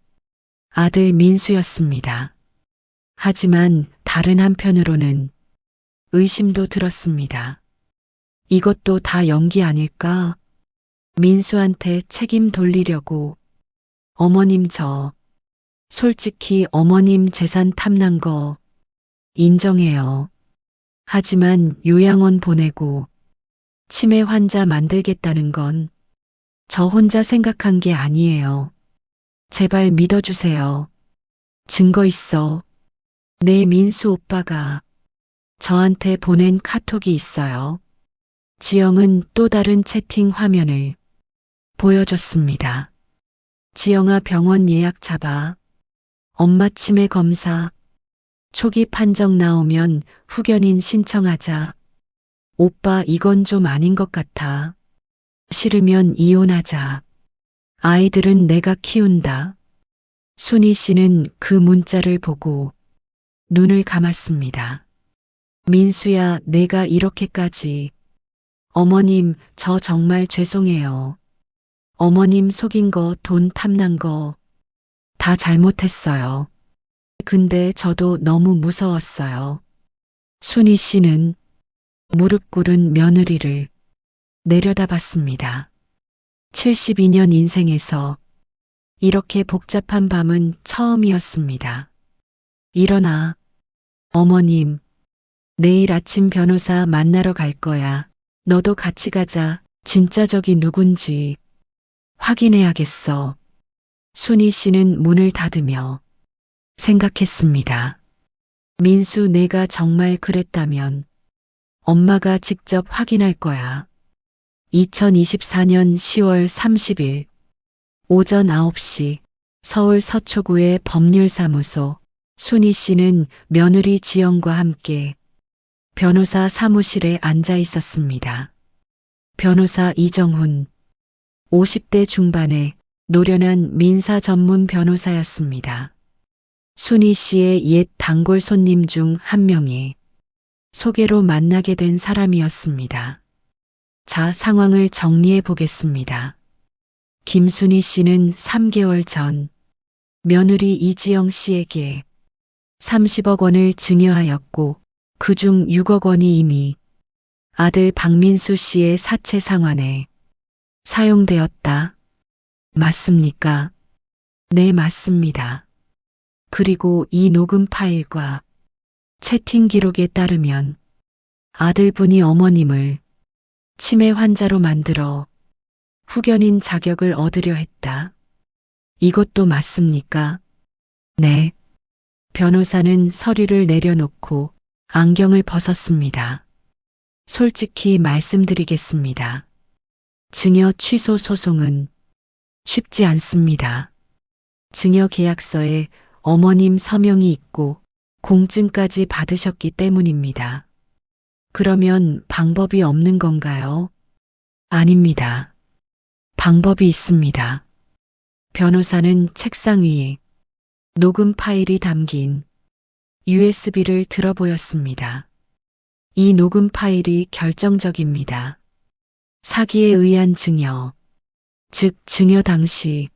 아들 민수였습니다. 하지만 다른 한편으로는 의심도 들었습니다. 이것도 다 연기 아닐까? 민수한테 책임 돌리려고. 어머님, 솔직히 어머님 재산 탐난 거 인정해요. 하지만 요양원 보내고 치매 환자 만들겠다는 건 저 혼자 생각한 게 아니에요. 제발 믿어주세요. 증거 있어. 내 민수 오빠가 저한테 보낸 카톡이 있어요. 지영은 또 다른 채팅 화면을 보여줬습니다. 지영아, 병원 예약 잡아. 엄마 치매 검사. 초기 판정 나오면 후견인 신청하자. 오빠, 이건 좀 아닌 것 같아. 싫으면 이혼하자. 아이들은 내가 키운다. 순희 씨는 그 문자를 보고 눈을 감았습니다. 민수야, 내가 이렇게까지. 어머님, 저 정말 죄송해요. 어머님 속인 거, 돈 탐난 거 다 잘못했어요. 근데 저도 너무 무서웠어요. 순희 씨는 무릎 꿇은 며느리를 내려다봤습니다. 72년 인생에서 이렇게 복잡한 밤은 처음이었습니다. 일어나. 어머님, 내일 아침 변호사 만나러 갈 거야. 너도 같이 가자. 진짜 적이 누군지 확인해야겠어. 순희 씨는 문을 닫으며 생각했습니다. 민수, 내가 정말 그랬다면 엄마가 직접 확인할 거야. 2024년 10월 30일 오전 9시 서울 서초구의 법률사무소. 순희 씨는 며느리 지영과 함께 변호사 사무실에 앉아 있었습니다. 변호사 이정훈, 50대 중반의 노련한 민사 전문 변호사였습니다. 순희 씨의 옛 단골 손님 중 한 명이 소개로 만나게 된 사람이었습니다. 자, 상황을 정리해 보겠습니다. 김순희 씨는 3개월 전 며느리 이지영 씨에게 30억 원을 증여하였고 그중 6억 원이 이미 아들 박민수 씨의 사채 상환에 사용되었다. 맞습니까? 네, 맞습니다. 그리고 이 녹음 파일과 채팅 기록에 따르면 아들분이 어머님을 치매 환자로 만들어 후견인 자격을 얻으려 했다. 이것도 맞습니까? 네. 변호사는 서류를 내려놓고 안경을 벗었습니다. 솔직히 말씀드리겠습니다. 증여 취소 소송은 쉽지 않습니다. 증여 계약서에 어머님 서명이 있고 공증까지 받으셨기 때문입니다. 그러면 방법이 없는 건가요? 아닙니다. 방법이 있습니다. 변호사는 책상 위에 녹음 파일이 담긴 USB를 들어보였습니다. 이 녹음 파일이 결정적입니다. 사기에 의한 증여, 즉 증여 당시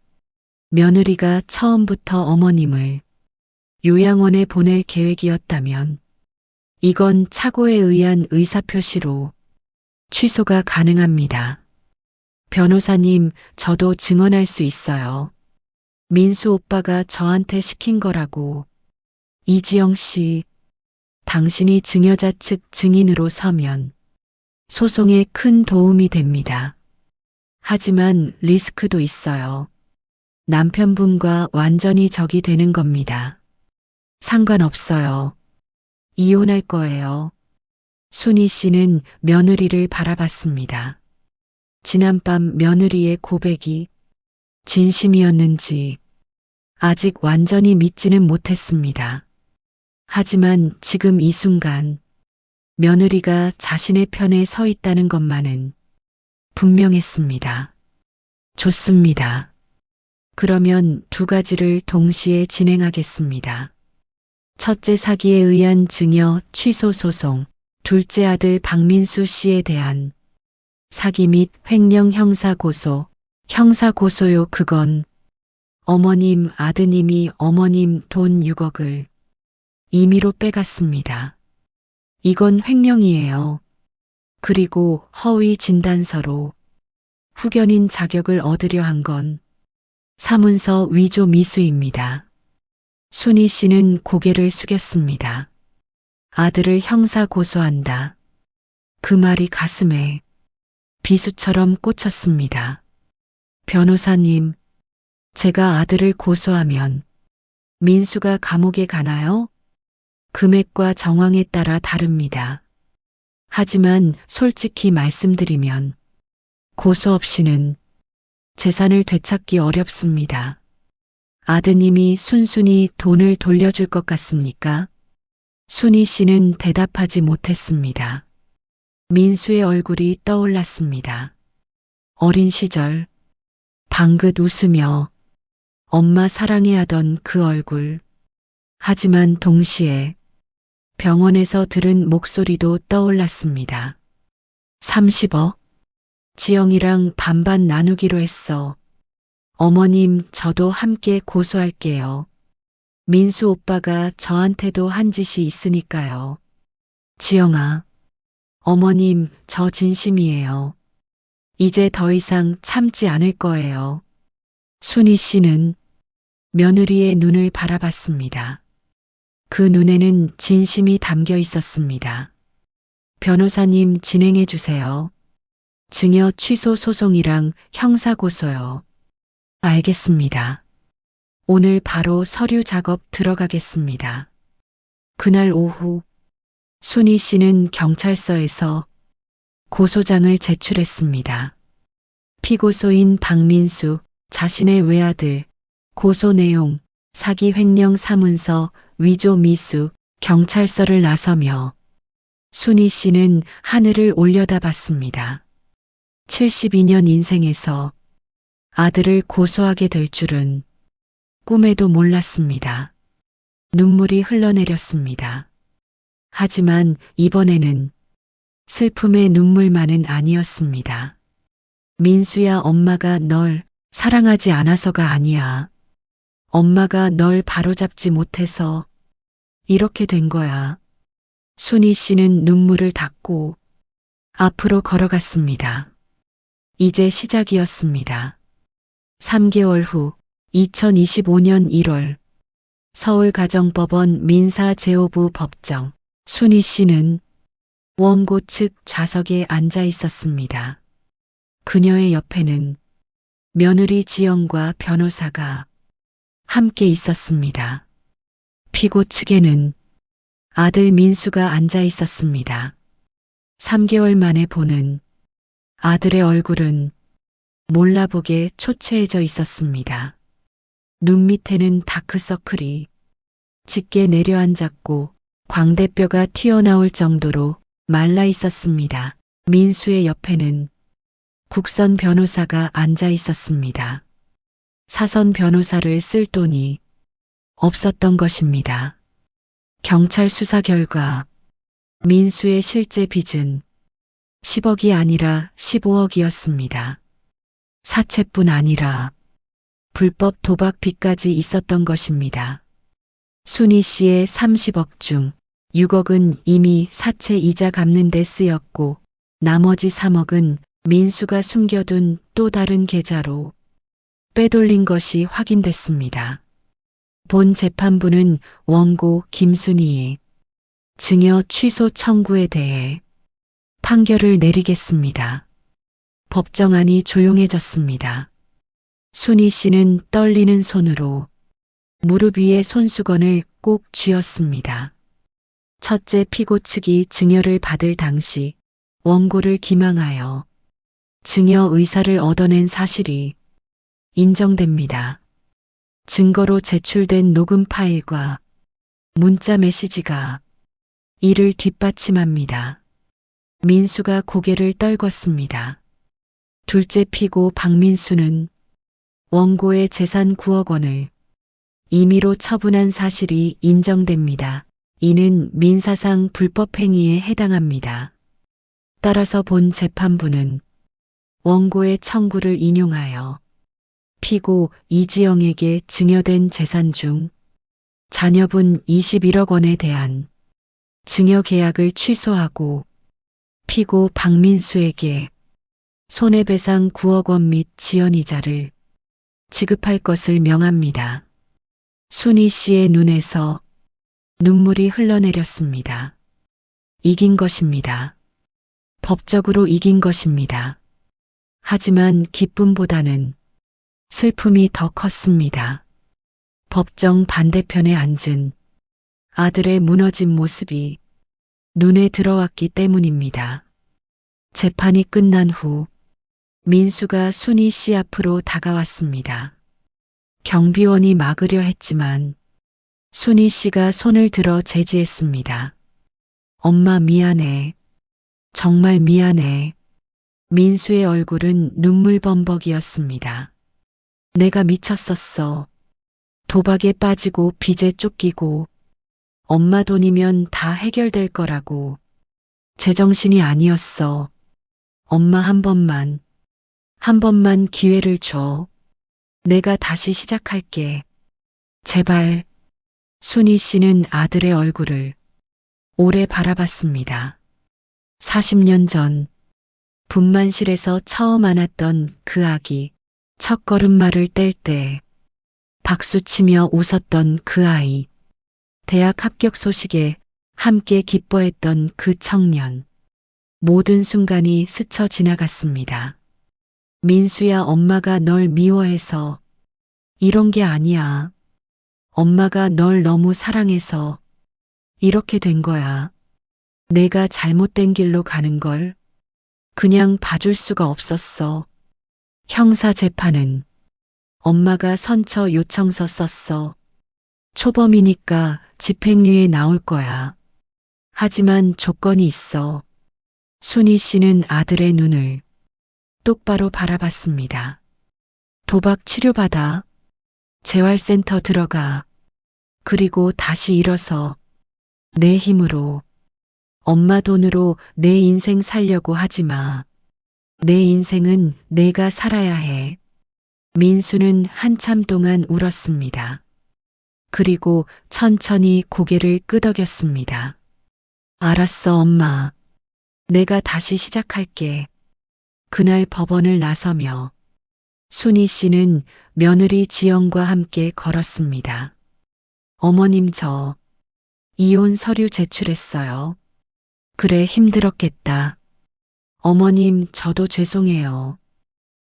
며느리가 처음부터 어머님을 요양원에 보낼 계획이었다면 이건 착오에 의한 의사표시로 취소가 가능합니다. 변호사님, 저도 증언할 수 있어요. 민수 오빠가 저한테 시킨 거라고. 이지영 씨, 당신이 증여자 측 증인으로 서면 소송에 큰 도움이 됩니다. 하지만 리스크도 있어요. 남편분과 완전히 적이 되는 겁니다. 상관없어요. 이혼할 거예요. 순희 씨는 며느리를 바라봤습니다. 지난밤 며느리의 고백이 진심이었는지 아직 완전히 믿지는 못했습니다. 하지만 지금 이 순간 며느리가 자신의 편에 서 있다는 것만은 분명했습니다. 좋습니다. 그러면 두 가지를 동시에 진행하겠습니다. 첫째, 사기에 의한 증여 취소 소송, 둘째, 아들 박민수 씨에 대한 사기 및 횡령 형사고소. 형사고소요. 그건 어머님, 아드님이 어머님 돈 6억을 임의로 빼갔습니다. 이건 횡령이에요. 그리고 허위 진단서로 후견인 자격을 얻으려 한 건 사문서 위조 미수입니다. 순희 씨는 고개를 숙였습니다. 아들을 형사 고소한다. 그 말이 가슴에 비수처럼 꽂혔습니다. 변호사님, 제가 아들을 고소하면 민수가 감옥에 가나요? 금액과 정황에 따라 다릅니다. 하지만 솔직히 말씀드리면 고소 없이는 재산을 되찾기 어렵습니다. 아드님이 순순히 돈을 돌려줄 것 같습니까? 순희 씨는 대답하지 못했습니다. 민수의 얼굴이 떠올랐습니다. 어린 시절 방긋 웃으며 엄마 사랑해하던 그 얼굴. 하지만 동시에 병원에서 들은 목소리도 떠올랐습니다. 30억? 지영이랑 반반 나누기로 했어. 어머님, 저도 함께 고소할게요. 민수 오빠가 저한테도 한 짓이 있으니까요. 지영아, 어머님, 저 진심이에요. 이제 더 이상 참지 않을 거예요. 순희 씨는 며느리의 눈을 바라봤습니다. 그 눈에는 진심이 담겨 있었습니다. 변호사님, 진행해 주세요. 증여 취소 소송이랑 형사고소요. 알겠습니다. 오늘 바로 서류 작업 들어가겠습니다. 그날 오후 순희 씨는 경찰서에서 고소장을 제출했습니다. 피고소인 박민수, 자신의 외아들, 고소 내용, 사기 횡령 사문서, 위조 미수, 경찰서를 나서며 순희 씨는 하늘을 올려다봤습니다. 72년 인생에서 아들을 고소하게 될 줄은 꿈에도 몰랐습니다. 눈물이 흘러내렸습니다. 하지만 이번에는 슬픔의 눈물만은 아니었습니다. 민수야, 엄마가 널 사랑하지 않아서가 아니야. 엄마가 널 바로잡지 못해서 이렇게 된 거야. 순희 씨는 눈물을 닦고 앞으로 걸어갔습니다. 이제 시작이었습니다. 3개월 후 2025년 1월 서울가정법원 민사제호부 법정 순희 씨는 원고 측 좌석에 앉아 있었습니다. 그녀의 옆에는 며느리 지영과 변호사가 함께 있었습니다. 피고 측에는 아들 민수가 앉아 있었습니다. 3개월 만에 보는 아들의 얼굴은 몰라보게 초췌해져 있었습니다. 눈 밑에는 다크서클이 짙게 내려앉았고 광대뼈가 튀어나올 정도로 말라 있었습니다. 민수의 옆에는 국선 변호사가 앉아 있었습니다. 사선 변호사를 쓸 돈이 없었던 것입니다. 경찰 수사 결과 민수의 실제 빚은 10억이 아니라 15억이었습니다. 사채뿐 아니라 불법 도박 빚까지 있었던 것입니다. 순희 씨의 30억 중 6억은 이미 사채 이자 갚는 데 쓰였고 나머지 3억은 민수가 숨겨둔 또 다른 계좌로 빼돌린 것이 확인됐습니다. 본 재판부는 원고 김순희의 증여 취소 청구에 대해 판결을 내리겠습니다. 법정안이 조용해졌습니다. 순희 씨는 떨리는 손으로 무릎 위에 손수건을 꼭 쥐었습니다. 첫째 피고 측이 증여를 받을 당시 원고를 기망하여 증여 의사를 얻어낸 사실이 인정됩니다. 증거로 제출된 녹음 파일과 문자 메시지가 이를 뒷받침합니다. 민수가 고개를 떨궜습니다. 둘째 피고 박민수는 원고의 재산 9억 원을 임의로 처분한 사실이 인정됩니다. 이는 민사상 불법행위에 해당합니다. 따라서 본 재판부는 원고의 청구를 인용하여 피고 이지영에게 증여된 재산 중 잔여분 21억 원에 대한 증여 계약을 취소하고 피고 박민수에게 손해배상 9억 원 및 지연이자를 지급할 것을 명합니다. 순희 씨의 눈에서 눈물이 흘러내렸습니다. 이긴 것입니다. 법적으로 이긴 것입니다. 하지만 기쁨보다는 슬픔이 더 컸습니다. 법정 반대편에 앉은 아들의 무너진 모습이 눈에 들어왔기 때문입니다. 재판이 끝난 후 민수가 순희 씨 앞으로 다가왔습니다. 경비원이 막으려 했지만 순희 씨가 손을 들어 제지했습니다. 엄마 미안해. 정말 미안해. 민수의 얼굴은 눈물범벅이었습니다. 내가 미쳤었어. 도박에 빠지고 빚에 쫓기고 엄마 돈이면 다 해결될 거라고. 제정신이 아니었어. 엄마 한 번만 기회를 줘. 내가 다시 시작할게. 제발. 순희 씨는 아들의 얼굴을 오래 바라봤습니다. 40년 전 분만실에서 처음 안았던 그 아기, 첫 걸음마를 뗄 때 박수치며 웃었던 그 아이, 대학 합격 소식에 함께 기뻐했던 그 청년, 모든 순간이 스쳐 지나갔습니다. 민수야, 엄마가 널 미워해서 이런 게 아니야. 엄마가 널 너무 사랑해서 이렇게 된 거야. 내가 잘못된 길로 가는 걸 그냥 봐줄 수가 없었어. 형사 재판은 엄마가 선처 요청서 썼어. 초범이니까 집행유예 나올 거야. 하지만 조건이 있어. 순희 씨는 아들의 눈을 똑바로 바라봤습니다. 도박 치료받아. 재활센터 들어가. 그리고 다시 일어서 내 힘으로, 엄마 돈으로 내 인생 살려고 하지 마. 내 인생은 내가 살아야 해. 민수는 한참 동안 울었습니다. 그리고 천천히 고개를 끄덕였습니다. 알았어, 엄마. 내가 다시 시작할게. 그날 법원을 나서며 순희 씨는 며느리 지영과 함께 걸었습니다. 어머님, 저 이혼 서류 제출했어요. 그래, 힘들었겠다. 어머님, 저도 죄송해요.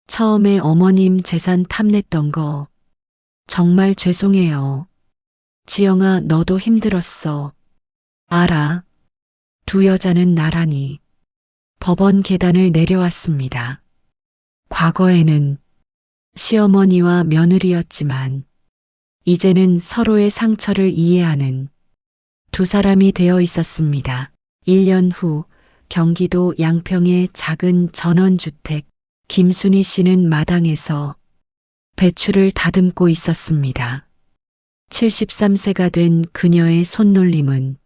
처음에 어머님 재산 탐냈던 거 정말 죄송해요. 지영아, 너도 힘들었어. 알아. 두 여자는 나란히 법원 계단을 내려왔습니다. 과거에는 시어머니와 며느리였지만 이제는 서로의 상처를 이해하는 두 사람이 되어 있었습니다. 1년 후 경기도 양평의 작은 전원주택, 김순희 씨는 마당에서 배추를 다듬고 있었습니다. 73세가 된 그녀의 손놀림은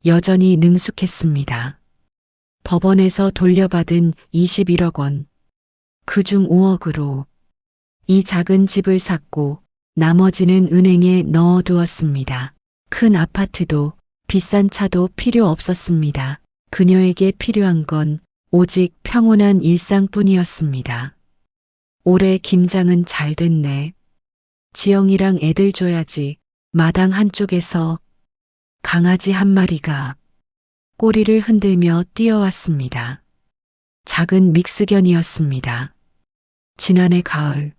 여전히 능숙했습니다. 법원에서 돌려받은 21억 원, 그중 5억으로 이 작은 집을 샀고 나머지는 은행에 넣어두었습니다. 큰 아파트도 비싼 차도 필요 없었습니다. 그녀에게 필요한 건 오직 평온한 일상뿐이었습니다. 올해 김장은 잘 됐네. 지영이랑 애들 줘야지. 마당 한쪽에서 강아지 한 마리가 꼬리를 흔들며 뛰어왔습니다. 작은 믹스견이었습니다. 지난해 가을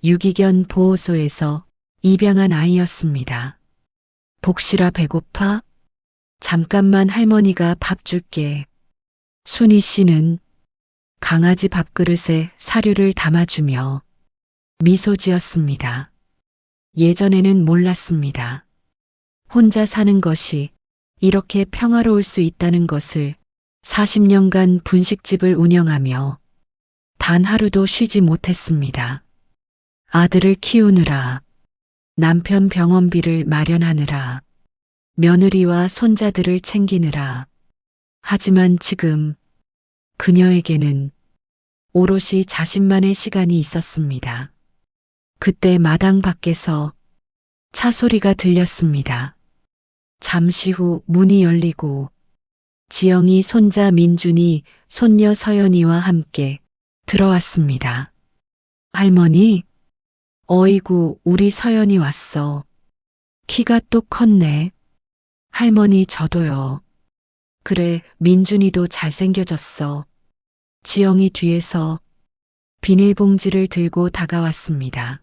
유기견 보호소에서 입양한 아이였습니다. 복실아, 배고파? 잠깐만, 할머니가 밥 줄게. 순희 씨는 강아지 밥그릇에 사료를 담아주며 미소 지었습니다. 예전에는 몰랐습니다. 혼자 사는 것이 이렇게 평화로울 수 있다는 것을. 40년간 분식집을 운영하며 단 하루도 쉬지 못했습니다. 아들을 키우느라, 남편 병원비를 마련하느라, 며느리와 손자들을 챙기느라. 하지만 지금 그녀에게는 오롯이 자신만의 시간이 있었습니다. 그때 마당 밖에서 차 소리가 들렸습니다. 잠시 후 문이 열리고 지영이 손자 민준이 손녀 서연이와 함께 들어왔습니다. 할머니, 어이구, 우리 서연이 왔어. 키가 또 컸네. 할머니, 저도요. 그래, 민준이도 잘생겨졌어. 지영이 뒤에서 비닐봉지를 들고 다가왔습니다.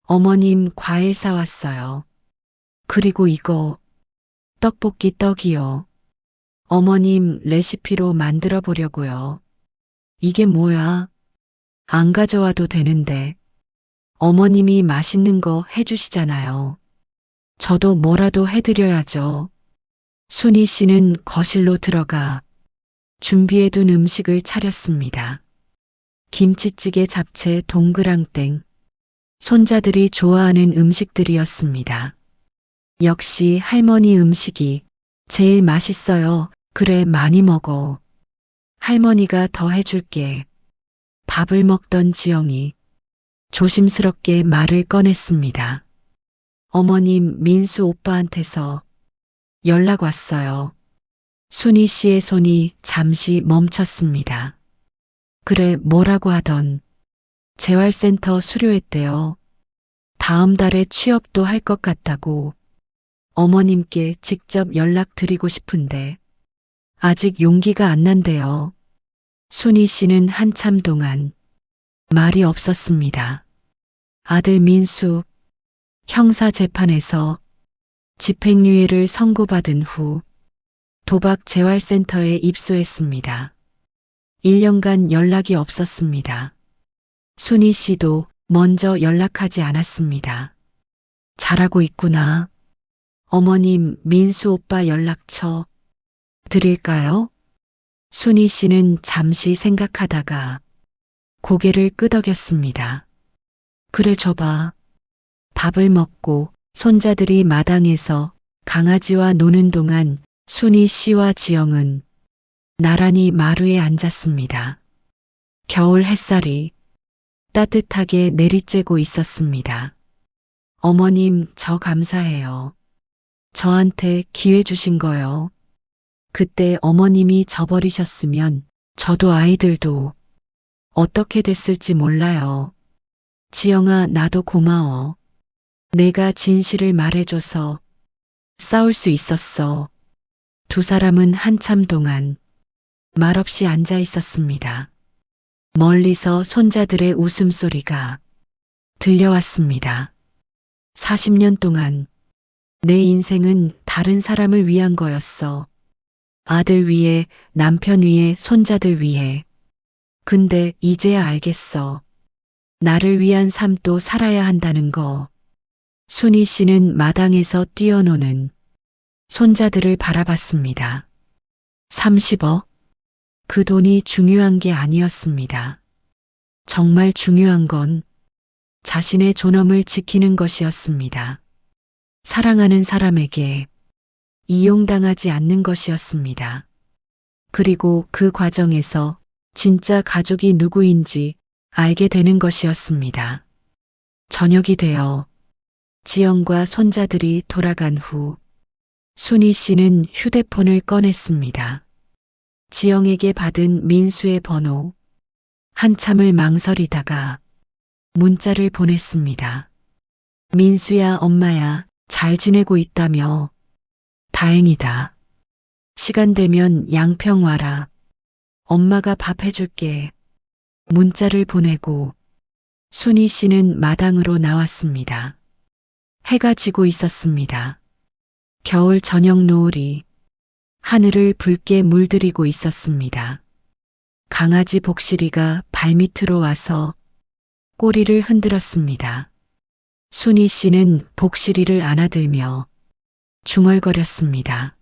어머님, 과일 사왔어요. 그리고 이거 떡볶이 떡이요. 어머님, 레시피로 만들어 보려고요. 이게 뭐야? 안 가져와도 되는데. 어머님이 맛있는 거 해주시잖아요. 저도 뭐라도 해드려야죠. 순희 씨는 거실로 들어가 준비해둔 음식을 차렸습니다. 김치찌개, 잡채, 동그랑땡. 손자들이 좋아하는 음식들이었습니다. 역시 할머니 음식이 제일 맛있어요. 그래, 많이 먹어. 할머니가 더 해줄게. 밥을 먹던 지영이 조심스럽게 말을 꺼냈습니다. 어머님, 민수 오빠한테서 연락 왔어요. 순희 씨의 손이 잠시 멈췄습니다. 그래, 뭐라고 하던. 재활센터 수료했대요. 다음 달에 취업도 할 것 같다고. 어머님께 직접 연락드리고 싶은데 아직 용기가 안 난대요. 순희 씨는 한참 동안 말이 없었습니다. 아들 민수, 형사재판에서 집행유예를 선고받은 후 도박재활센터에 입소했습니다. 1년간 연락이 없었습니다. 순희 씨도 먼저 연락하지 않았습니다. 잘하고 있구나. 어머님, 민수 오빠 연락처 드릴까요? 순희 씨는 잠시 생각하다가 고개를 끄덕였습니다. 그래, 줘봐. 밥을 먹고 손자들이 마당에서 강아지와 노는 동안 순희 씨와 지영은 나란히 마루에 앉았습니다. 겨울 햇살이 따뜻하게 내리쬐고 있었습니다. 어머님, 저 감사해요. 저한테 기회 주신 거요. 그때 어머님이 저버리셨으면 저도 아이들도 어떻게 됐을지 몰라요. 지영아, 나도 고마워. 내가 진실을 말해줘서 싸울 수 있었어. 두 사람은 한참 동안 말없이 앉아 있었습니다. 멀리서 손자들의 웃음소리가 들려왔습니다. 40년 동안 내 인생은 다른 사람을 위한 거였어. 아들 위해, 남편 위해, 손자들 위해. 근데 이제야 알겠어. 나를 위한 삶도 살아야 한다는 거. 순희 씨는 마당에서 뛰어노는 손자들을 바라봤습니다. 30억? 그 돈이 중요한 게 아니었습니다. 정말 중요한 건 자신의 존엄을 지키는 것이었습니다. 사랑하는 사람에게 이용당하지 않는 것이었습니다. 그리고 그 과정에서 진짜 가족이 누구인지 알게 되는 것이었습니다. 저녁이 되어 지영과 손자들이 돌아간 후 순희 씨는 휴대폰을 꺼냈습니다. 지영에게 받은 민수의 번호. 한참을 망설이다가 문자를 보냈습니다. 민수야, 엄마야, 잘 지내고 있다며. 다행이다. 시간 되면 양평 와라. 엄마가 밥 해줄게. 문자를 보내고 순희 씨는 마당으로 나왔습니다. 해가 지고 있었습니다. 겨울 저녁 노을이 하늘을 붉게 물들이고 있었습니다. 강아지 복실이가 발밑으로 와서 꼬리를 흔들었습니다. 순희 씨는 복실이를 안아들며 중얼거렸습니다.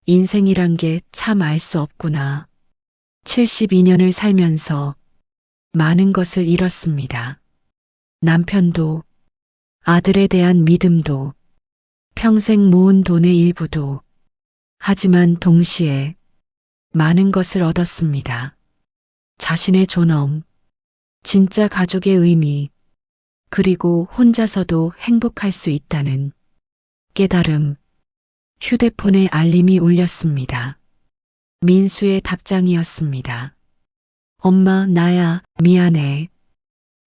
인생이란 게 참 알 수 없구나. 72년을 살면서 많은 것을 잃었습니다. 남편도, 아들에 대한 믿음도, 평생 모은 돈의 일부도. 하지만 동시에 많은 것을 얻었습니다. 자신의 존엄, 진짜 가족의 의미, 그리고 혼자서도 행복할 수 있다는 깨달음. 휴대폰에 알림이 울렸습니다. 민수의 답장이었습니다. 엄마, 나야, 미안해.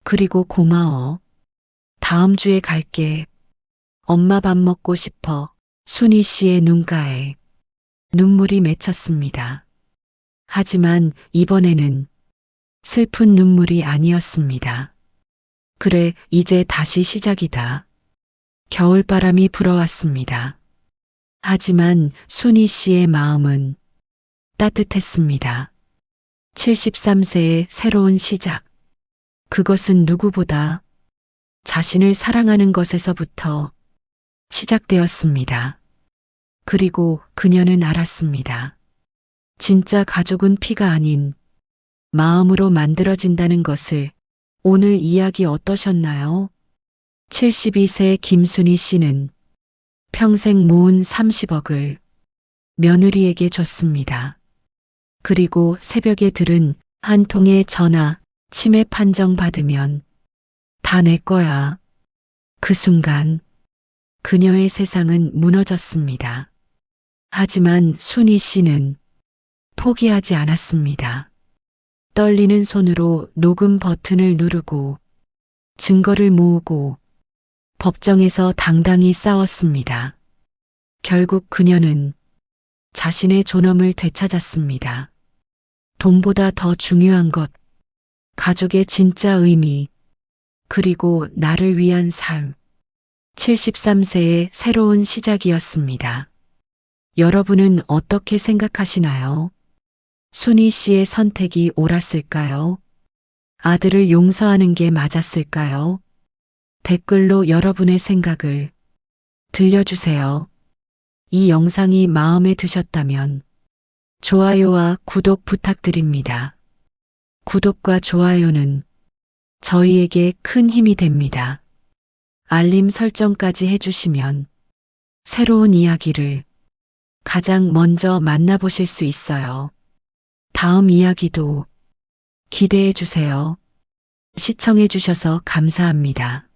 그리고 고마워. 다음 주에 갈게. 엄마 밥 먹고 싶어. 순희 씨의 눈가에 눈물이 맺혔습니다. 하지만 이번에는 슬픈 눈물이 아니었습니다. 그래, 이제 다시 시작이다. 겨울바람이 불어왔습니다. 하지만 순희 씨의 마음은 따뜻했습니다. 73세의 새로운 시작. 그것은 누구보다 자신을 사랑하는 것에서부터 시작되었습니다. 그리고 그녀는 알았습니다. 진짜 가족은 피가 아닌 마음으로 만들어진다는 것을. 오늘 이야기 어떠셨나요? 72세 김순희 씨는 평생 모은 30억을 며느리에게 줬습니다. 그리고 새벽에 들은 한 통의 전화. 치매 판정 받으면 다 내 거야. 그 순간 그녀의 세상은 무너졌습니다. 하지만 순희 씨는 포기하지 않았습니다. 떨리는 손으로 녹음 버튼을 누르고 증거를 모으고 법정에서 당당히 싸웠습니다. 결국 그녀는 자신의 존엄을 되찾았습니다. 돈보다 더 중요한 것, 가족의 진짜 의미, 그리고 나를 위한 삶. 73세의 새로운 시작이었습니다. 여러분은 어떻게 생각하시나요? 순희 씨의 선택이 옳았을까요? 아들을 용서하는 게 맞았을까요? 댓글로 여러분의 생각을 들려주세요. 이 영상이 마음에 드셨다면 좋아요와 구독 부탁드립니다. 구독과 좋아요는 저희에게 큰 힘이 됩니다. 알림 설정까지 해주시면 새로운 이야기를 가장 먼저 만나보실 수 있어요. 다음 이야기도 기대해 주세요. 시청해 주셔서 감사합니다.